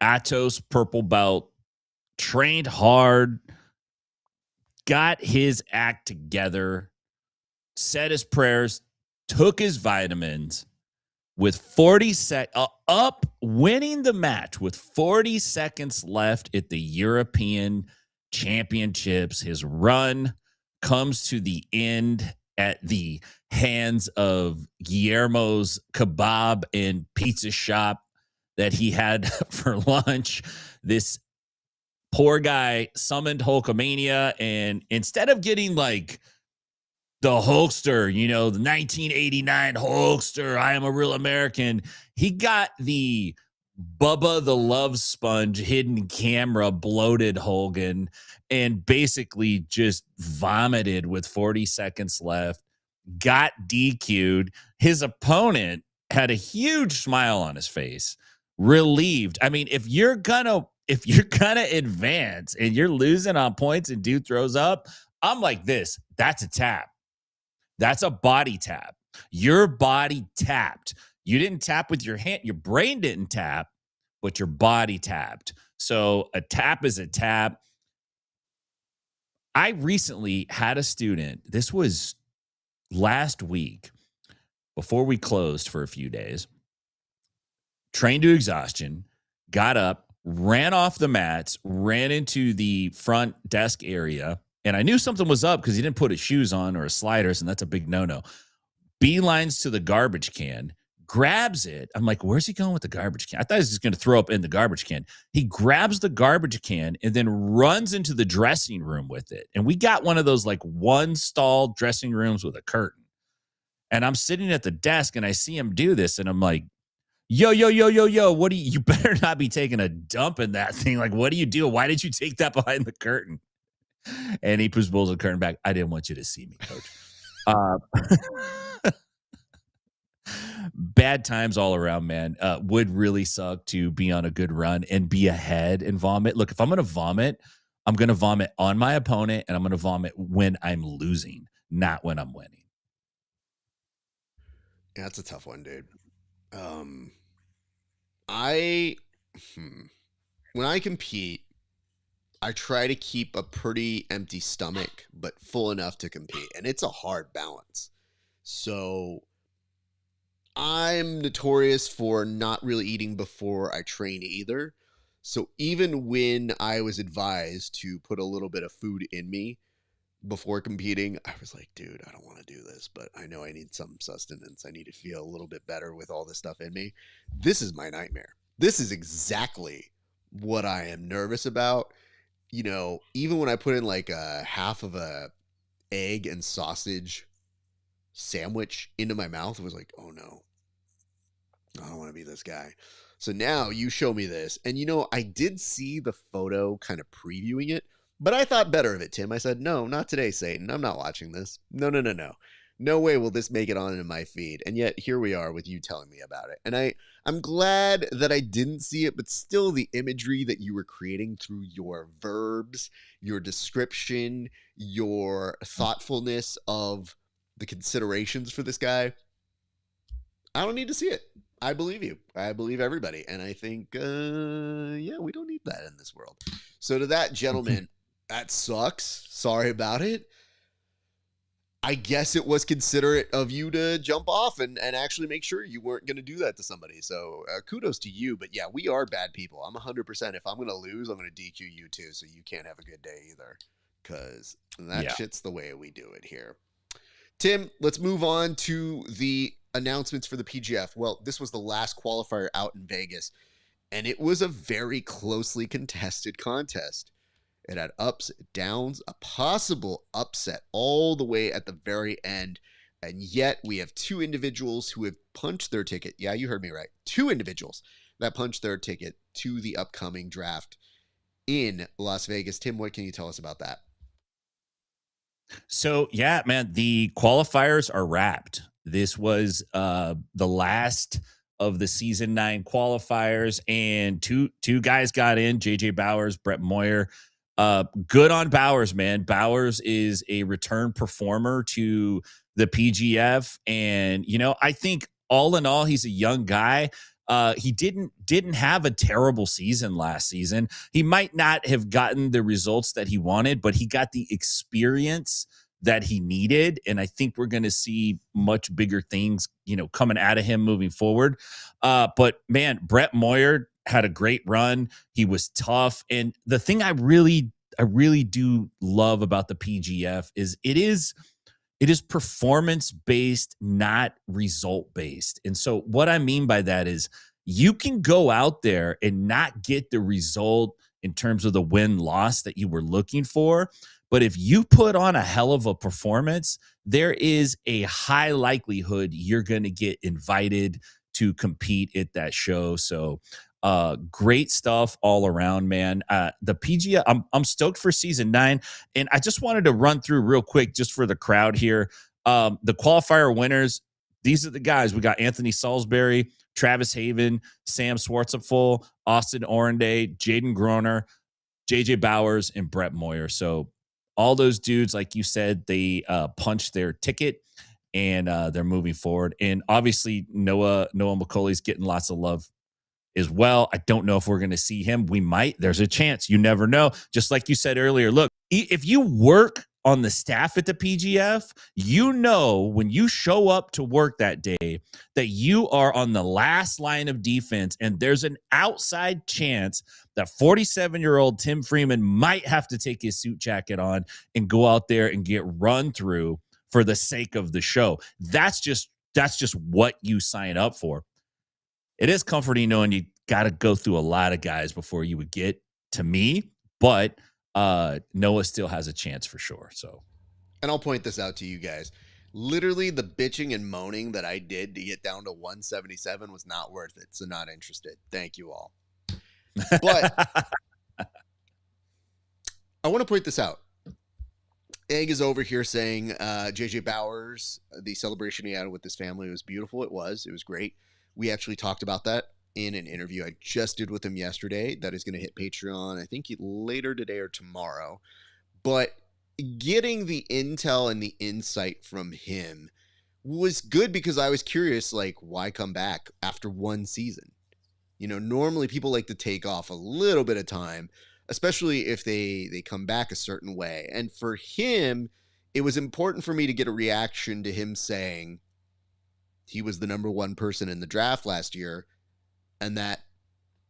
Atos purple belt, trained hard, got his act together, said his prayers, took his vitamins with 40 up winning the match with 40 seconds left at the European Championships. His run comes to the end at the hands of Guillermo's kebab and pizza shop that he had for lunch. This poor guy summoned Hulkamania, and instead of getting like the Hulkster, the 1989 Hulkster, I am a real American, he got the Bubba the Love Sponge hidden camera bloated Hogan and basically just vomited with 40 seconds left, got DQ'd. His opponent had a huge smile on his face, relieved. I mean, if you're gonna advance and you're losing on points and dude throws up, I'm like this. That's a tap. That's a body tap. Your body tapped. You didn't tap with your hand. Your brain didn't tap, but your body tapped. So a tap is a tap. I recently had a student. This was last week before we closed for a few days. Trained to exhaustion, got up, ran off the mats, ran into the front desk area, and I knew something was up because he didn't put his shoes on or his sliders, and that's a big no-no. Beelines to the garbage can, grabs it. I'm like, where's he going with the garbage can? I thought he was just going to throw up in the garbage can. He grabs the garbage can and then runs into the dressing room with it. And we got one of those like one stall dressing rooms with a curtain. And I'm sitting at the desk and I see him do this, and I'm like, yo, what do you better not be taking a dump in that thing. Like, what do you do? Why did you take that behind the curtain? And he pulls the curtain back. I didn't want you to see me, coach. Bad times all around, man. Would really suck to be on a good run and be ahead and vomit. Look, if I'm going to vomit, I'm going to vomit on my opponent, and I'm going to vomit when I'm losing, not when I'm winning. Yeah, that's a tough one, dude. I when I compete, I try to keep a pretty empty stomach, but full enough to compete. And it's a hard balance. So I'm notorious for not really eating before I train either. So even when I was advised to put a little bit of food in me before competing, I was like, dude, I don't want to do this, but I know I need some sustenance. I need to feel a little bit better with all this stuff in me. This is my nightmare. This is exactly what I am nervous about. Even when I put in like a half of a egg and sausage sandwich into my mouth, it was like, oh no, I don't want to be this guy. So now you show me this. And I did see the photo kind of previewing it, but I thought better of it, Tim. I said, no, not today, Satan. I'm not watching this. No, no, no, no. No way will this make it on in my feed. And yet here we are with you telling me about it. And I'm glad that I didn't see it, but still the imagery that you were creating through your verbs, your description, your thoughtfulness of the considerations for this guy, I don't need to see it. I believe you. I believe everybody. And I think, yeah, we don't need that in this world. So to that gentleman, that sucks. Sorry about it. I guess it was considerate of you to jump off and actually make sure you weren't going to do that to somebody. So kudos to you. But yeah, we are bad people. I'm 100%. If I'm going to lose, I'm going to DQ you too. So you can't have a good day either. Because that Yeah. shit's the way we do it here. Tim, let's move on to the announcements for the PGF. Well, this was the last qualifier out in Vegas, and it was a very closely contested contest. It had ups, downs, a possible upset all the way at the very end. And yet we have two individuals who have punched their ticket. Yeah, you heard me right. Two individuals that punched their ticket to the upcoming draft in Las Vegas. Tim, what can you tell us about that? So yeah, man, the qualifiers are wrapped. This was the last of the season 9 qualifiers, and two guys got in, JJ Bowers, Brett Moyer. Good on Bowers, man. Bowers is a return performer to the PGF, and I think all in all, he's a young guy. He didn't have a terrible season last season. He might not have gotten the results that he wanted, but he got the experience that he needed, and I think we're going to see much bigger things, coming out of him moving forward. But man, Brett Moyer had a great run. He was tough, and the thing I really do love about the PGF is it is performance based, not result based. And so what I mean by that is you can go out there and not get the result in terms of the win loss that you were looking for. But if you put on a hell of a performance, there is a high likelihood you're going to get invited to compete at that show. So great stuff all around, man. The PGA, I'm stoked for season 9, and I just wanted to run through real quick just for the crowd here. The qualifier winners, these are the guys. We got Anthony Salisbury, Travis Haven, Sam Swartzapfel, Austin Orenday, Jaden Groner, JJ Bowers, and Brett Moyer. So all those dudes, like you said, they punched their ticket, and they're moving forward. And obviously Noah McCauley's getting lots of love as well. I don't know if we're going to see him. We might. There's a chance. You never know. Just like you said earlier, look, if you work on the staff at the PGF, when you show up to work that day that you are on the last line of defense, and there's an outside chance that 47-year-old Tim Freeman might have to take his suit jacket on and go out there and get run through for the sake of the show. That's just what you sign up for. It is comforting knowing you got to go through a lot of guys before you would get to me, but Noah still has a chance for sure. So, and I'll point this out to you guys. Literally, the bitching and moaning that I did to get down to 177 was not worth it. So, not interested. Thank you all. But I want to point this out. Egg is over here saying JJ Bowers, the celebration he had with his family was beautiful. It was great. We actually talked about that in an interview I just did with him yesterday that is going to hit Patreon, I think later today or tomorrow. But getting the intel and the insight from him was good because I was curious, like, why come back after one season? Normally people like to take off a little bit of time, especially if they come back a certain way. And for him, it was important for me to get a reaction to him saying he was the number 1 person in the draft last year, and that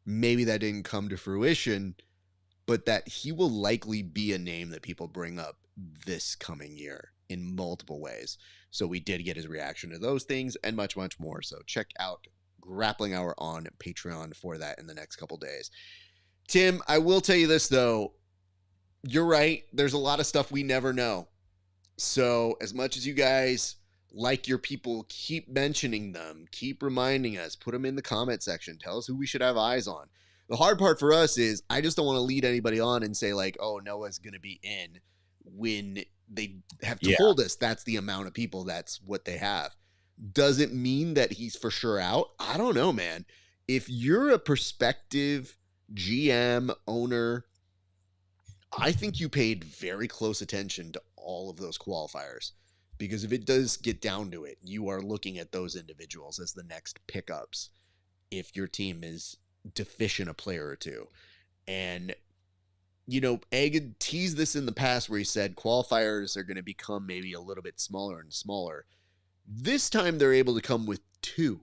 maybe that didn't come to fruition, but that he will likely be a name that people bring up this coming year in multiple ways. So we did get his reaction to those things and much, much more. So check out Grappling Hour on Patreon for that in the next couple days. Tim, I will tell you this, though. You're right. There's a lot of stuff we never know. So as much as you guys like your people, keep mentioning them, keep reminding us, put them in the comment section, tell us who we should have eyes on. The hard part for us is I just don't want to lead anybody on and say like, oh, Noah's going to be in when they have told us that's the amount of people, that's what they have. Does it mean that he's for sure out? I don't know, man. If you're a prospective GM, owner, I think you paid very close attention to all of those qualifiers. Because if it does get down to it, you are looking at those individuals as the next pickups if your team is deficient a player or two. And Egg had teased this in the past where he said qualifiers are going to become maybe a little bit smaller and smaller. This time they're able to come with 2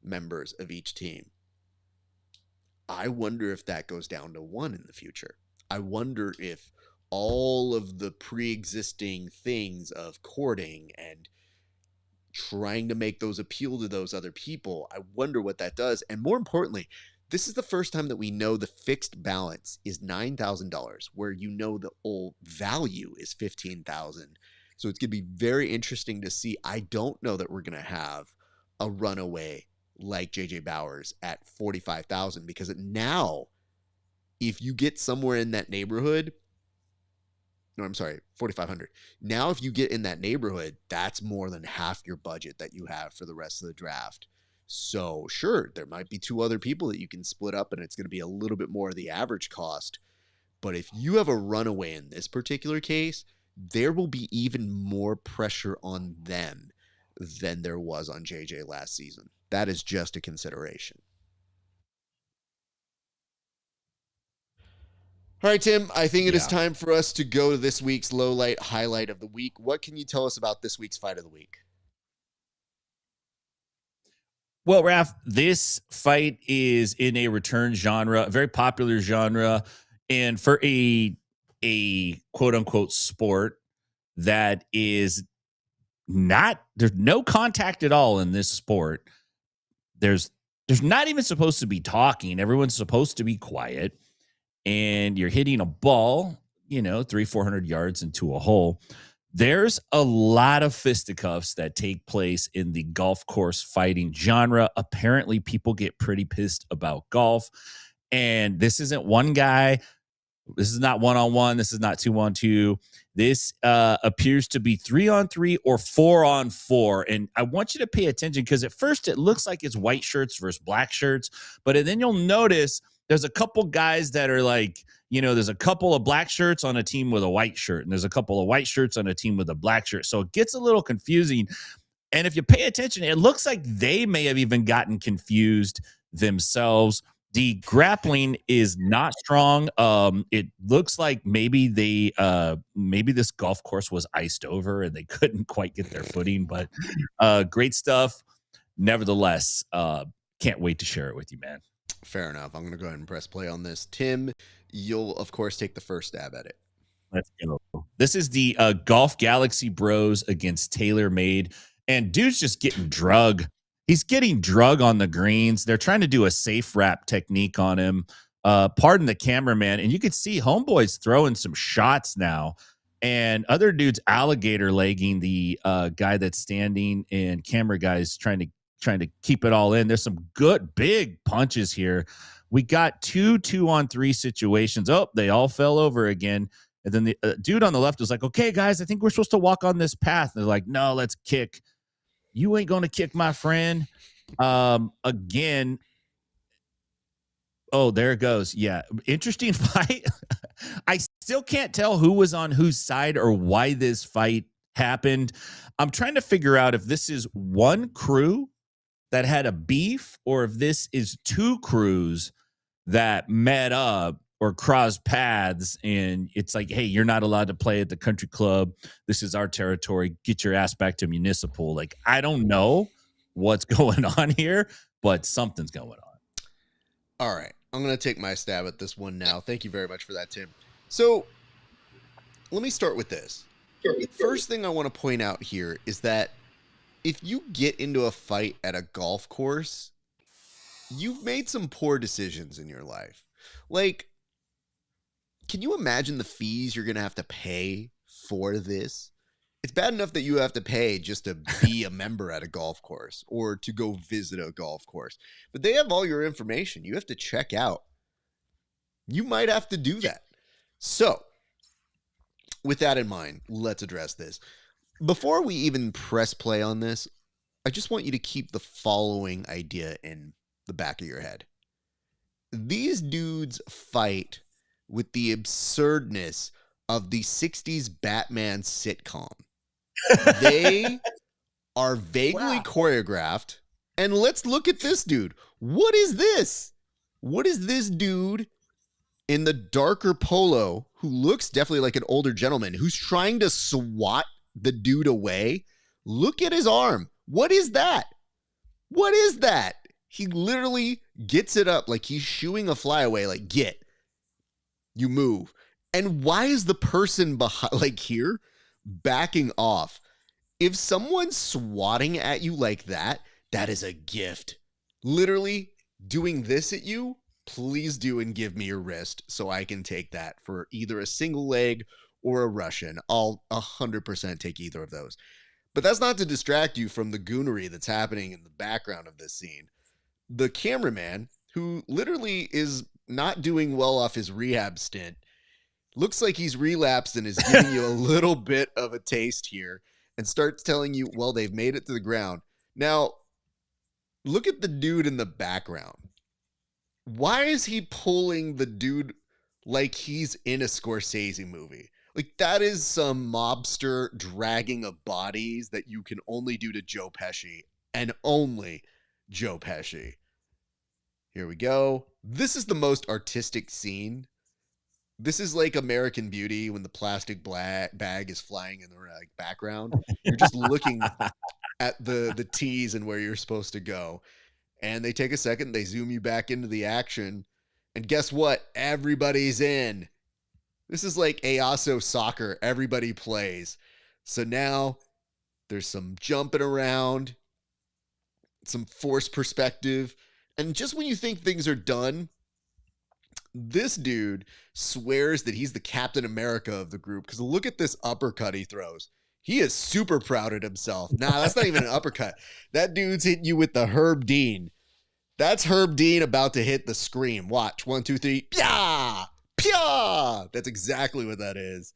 members of each team. I wonder if that goes down to 1 in the future. I wonder if all of the pre-existing things of courting and trying to make those appeal to those other people, I wonder what that does. And more importantly, this is the first time that we know the fixed balance is $9,000, where the old value is $15,000. So it's going to be very interesting to see. I don't know that we're going to have a runaway like JJ Bowers at 45,000, because now if you get somewhere in that neighborhood, no, I'm sorry, 4,500. Now, if you get in that neighborhood, that's more than half your budget that you have for the rest of the draft. So sure, there might be 2 other people that you can split up and it's going to be a little bit more of the average cost. But if you have a runaway in this particular case, there will be even more pressure on them than there was on JJ last season. That is just a consideration. All right, Tim, I think it is time for us to go to this week's low light highlight of the week. What can you tell us about this week's fight of the week? Well, Raf, this fight is in a return genre, a very popular genre, and for a quote unquote sport that is not, there's no contact at all in this sport. There's not even supposed to be talking. Everyone's supposed to be quiet. And you're hitting a ball, 300-400 yards into a hole. There's a lot of fisticuffs that take place in the golf course fighting genre. Apparently, people get pretty pissed about golf. And this isn't one guy. This is not 1-on-1. This is not 2-on-2. This appears to be 3-on-3 or 4-on-4. And I want you to pay attention, because at first it looks like it's white shirts versus black shirts. But then you'll notice there's a couple guys that are like, there's a couple of black shirts on a team with a white shirt, and there's a couple of white shirts on a team with a black shirt. So it gets a little confusing. And if you pay attention, it looks like they may have even gotten confused themselves. The grappling is not strong. It looks like maybe this golf course was iced over and they couldn't quite get their footing, but great stuff. Nevertheless, can't wait to share it with you, man. Fair enough. I'm going to go ahead and press play on this. Tim, you'll, of course, take the first stab at it. Let's go. This is the Golf Galaxy Bros against TaylorMade. And dude's just getting drug. He's getting drug on the greens. They're trying to do a safe wrap technique on him. Pardon the cameraman. And you can see Homeboy's throwing some shots now. And other dudes alligator legging the guy that's standing, and camera guys trying to keep it all in. There's some good big punches here. We got 2-on-3 situations. Oh, they all fell over again. And then the dude on the left was like, okay, guys, I think we're supposed to walk on this path. And they're like, no, let's kick. You ain't going to kick, my friend. Again. Oh, there it goes. Yeah. Interesting fight. I still can't tell who was on whose side or why this fight happened. I'm trying to figure out if this is one crew that had a beef, or if this is 2 crews that met up or crossed paths, and it's like, hey, you're not allowed to play at the country club. This is our territory. Get your ass back to municipal. Like, I don't know what's going on here, but something's going on. All right. I'm going to take my stab at this one now. Thank you very much for that, Tim. So let me start with this. First thing I want to point out here is that if you get into a fight at a golf course, you've made some poor decisions in your life. Like, can you imagine the fees you're going to have to pay for this? It's bad enough that you have to pay just to be a member at a golf course or to go visit a golf course. But they have all your information. You have to check out. You might have to do that. So, with that in mind, let's address this. Before we even press play on this, I just want you to keep the following idea in the back of your head. These dudes fight with the absurdness of the 60s Batman sitcom. They are vaguely choreographed. And let's look at this dude. What is this? What is this dude in the darker polo, who looks definitely like an older gentleman, who's trying to swat the dude away. Look at his arm. What is that? What is that? He literally gets it up like he's shooing a fly away, like, get. You move. And why is the person behind, like here, backing off? If someone's swatting at you like that, that is a gift. Literally doing this at you, please do and give me your wrist so I can take that for either a single leg or a Russian. I'll 100% take either of those. But that's not to distract you from the goonery that's happening in the background of this scene. The cameraman, who literally is not doing well off his rehab stint, looks like he's relapsed and is giving you a little bit of a taste here and starts telling you, well, they've made it to the ground. Now, look at the dude in the background. Why is he pulling the dude like he's in a Scorsese movie? Like, that is some mobster dragging of bodies that you can only do to Joe Pesci, and only Joe Pesci. Here we go. This is the most artistic scene. This is like American Beauty when the plastic bag is flying in the background. You're just looking at the T's and where you're supposed to go. And they take a second, they zoom you back into the action. And guess what? Everybody's in. This is like EASO soccer. Everybody plays. So now there's some jumping around, some forced perspective. And just when you think things are done, this dude swears that he's the Captain America of the group, because look at this uppercut he throws. He is super proud of himself. Nah, that's not even an uppercut. That dude's hitting you with the Herb Dean. That's Herb Dean about to hit the scream. Watch. 1, 2, 3. Pya! Pya! That's exactly what that is.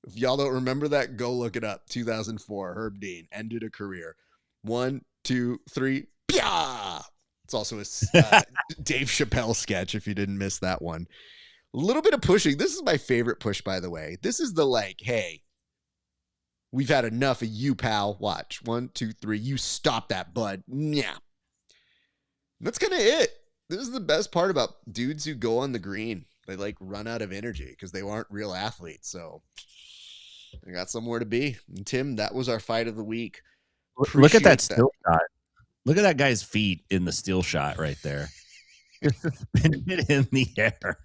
If y'all don't remember that, go look it up. 2004. Herb Dean ended a career. 1, 2, 3. Pya! It's also a Dave Chappelle sketch, if you didn't miss that one. A little bit of pushing. This is my favorite push, by the way. This is the like, hey, we've had enough of you, pal. Watch. 1, 2, 3. You stop that, bud. Yeah. That's kind of it. This is the best part about dudes who go on the green. They like run out of energy because they aren't real athletes. So they got somewhere to be. And Tim, that was our fight of the week. Look at that still shot. Look at that guy's feet in the still shot right there. Spinning it in the air.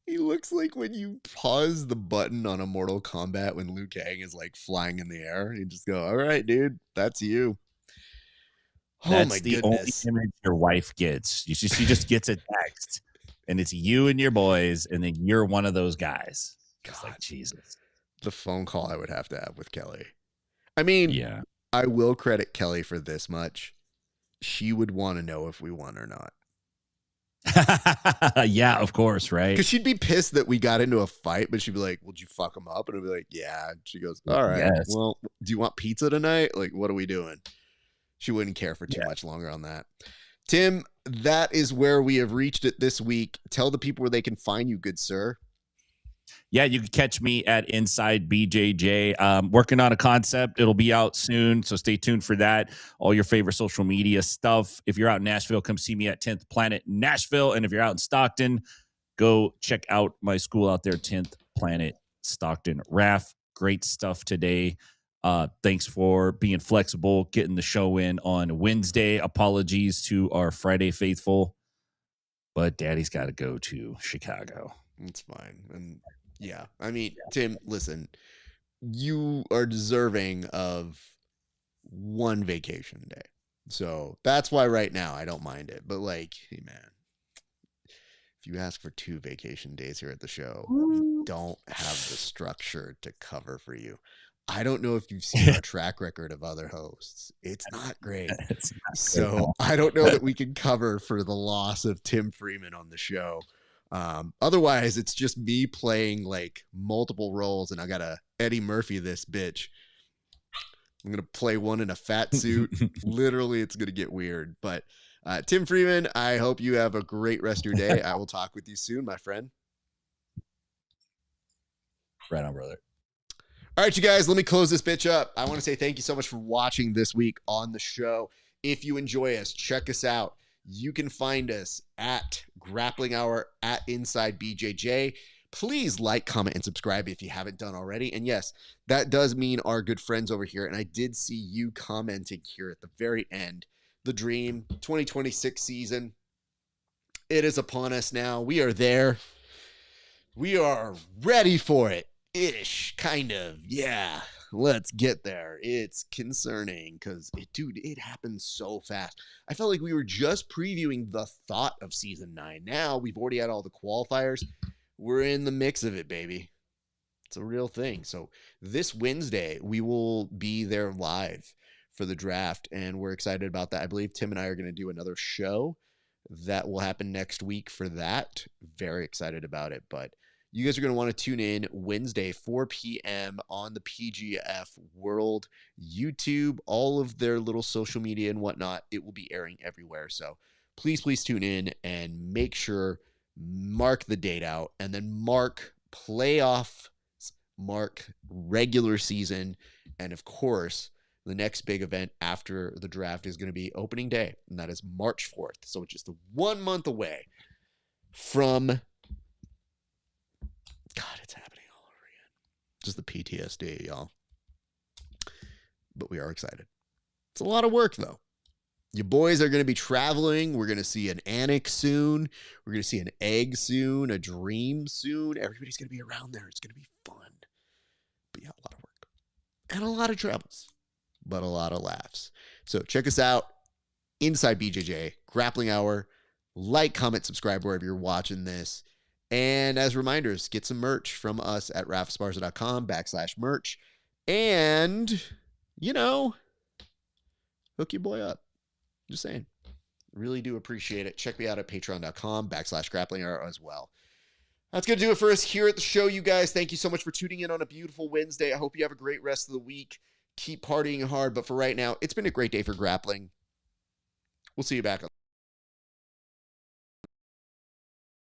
He looks like when you pause the button on a Mortal Kombat when Liu Kang is like flying in the air. You just go, all right, dude, that's you. That's my the goodness. Only image your wife gets. She just gets a text, and it's you and your boys, and then you're one of those guys. It's like, Jesus. The phone call I would have to have with Kelly. I mean, yeah. I will credit Kelly for this much. She would want to know if we won or not. Yeah, of course, right? Because she'd be pissed that we got into a fight, but she'd be like, well, did you fuck him up? And I'd be like, yeah. And she goes, all right, yes. Well, do you want pizza tonight? Like, what are we doing? She wouldn't care for too much longer on that. Tim, that is where we have reached it this week. Tell the people where they can find you, good sir. Yeah, you can catch me at Inside BJJ. Working on a concept. It'll be out soon, so stay tuned for that. All your favorite social media stuff. If you're out in Nashville, come see me at 10th Planet Nashville. And if you're out in Stockton, go check out my school out there, 10th Planet Stockton RAF. Great stuff today. Thanks for being flexible, getting the show in on Wednesday. Apologies to our Friday faithful, but Daddy's got to go to Chicago. It's fine. And yeah, I mean, Tim, listen, you are deserving of one vacation day. So that's why right now I don't mind it. But like, hey man, if you ask for 2 vacation days here at the show, we don't have the structure to cover for you. I don't know if you've seen our track record of other hosts. It's not great. So I don't know that we can cover for the loss of Tim Freeman on the show. Otherwise, it's just me playing like multiple roles, and I got to Eddie Murphy this bitch. I'm going to play one in a fat suit. Literally, it's going to get weird. But Tim Freeman, I hope you have a great rest of your day. I will talk with you soon, my friend. Right on, brother. All right, you guys, let me close this bitch up. I want to say thank you so much for watching this week on the show. If you enjoy us, check us out. You can find us at Grappling Hour, at Inside BJJ. Please like, comment, and subscribe if you haven't done already. And yes, that does mean our good friends over here. And I did see you commenting here at the very end. The Dream 2026 season. It is upon us now. We are there. We are ready for it. Ish, kind of. Yeah, let's get there. It's concerning because, dude, it happens so fast. I felt like we were just previewing the thought of season 9. Now we've already had all the qualifiers. We're in the mix of it, baby. It's a real thing. So this Wednesday, we will be there live for the draft, and we're excited about that. I believe Tim and I are going to do another show that will happen next week for that. Very excited about it, but you guys are going to want to tune in Wednesday, 4 p.m. on the PGF World YouTube, all of their little social media and whatnot. It will be airing everywhere. So please tune in and make sure, mark the date out, and then mark playoffs, mark regular season, and of course, the next big event after the draft is going to be opening day, and that is March 4th. So it's just 1 month away from... God, it's happening all over again. Just the PTSD, y'all. But we are excited. It's a lot of work, though. You boys are going to be traveling. We're going to see an Annex soon. We're going to see an Egg soon, a Dream soon. Everybody's going to be around there. It's going to be fun. But yeah, a lot of work. And a lot of travels. But a lot of laughs. So check us out. Inside BJJ, Grappling Hour. Like, comment, subscribe wherever you're watching this. And as reminders, get some merch from us at rafesparza.com/merch. And, hook your boy up. Just saying. Really do appreciate it. Check me out at patreon.com/grappling as well. That's going to do it for us here at the show, you guys. Thank you so much for tuning in on a beautiful Wednesday. I hope you have a great rest of the week. Keep partying hard. But for right now, it's been a great day for grappling. We'll see you back on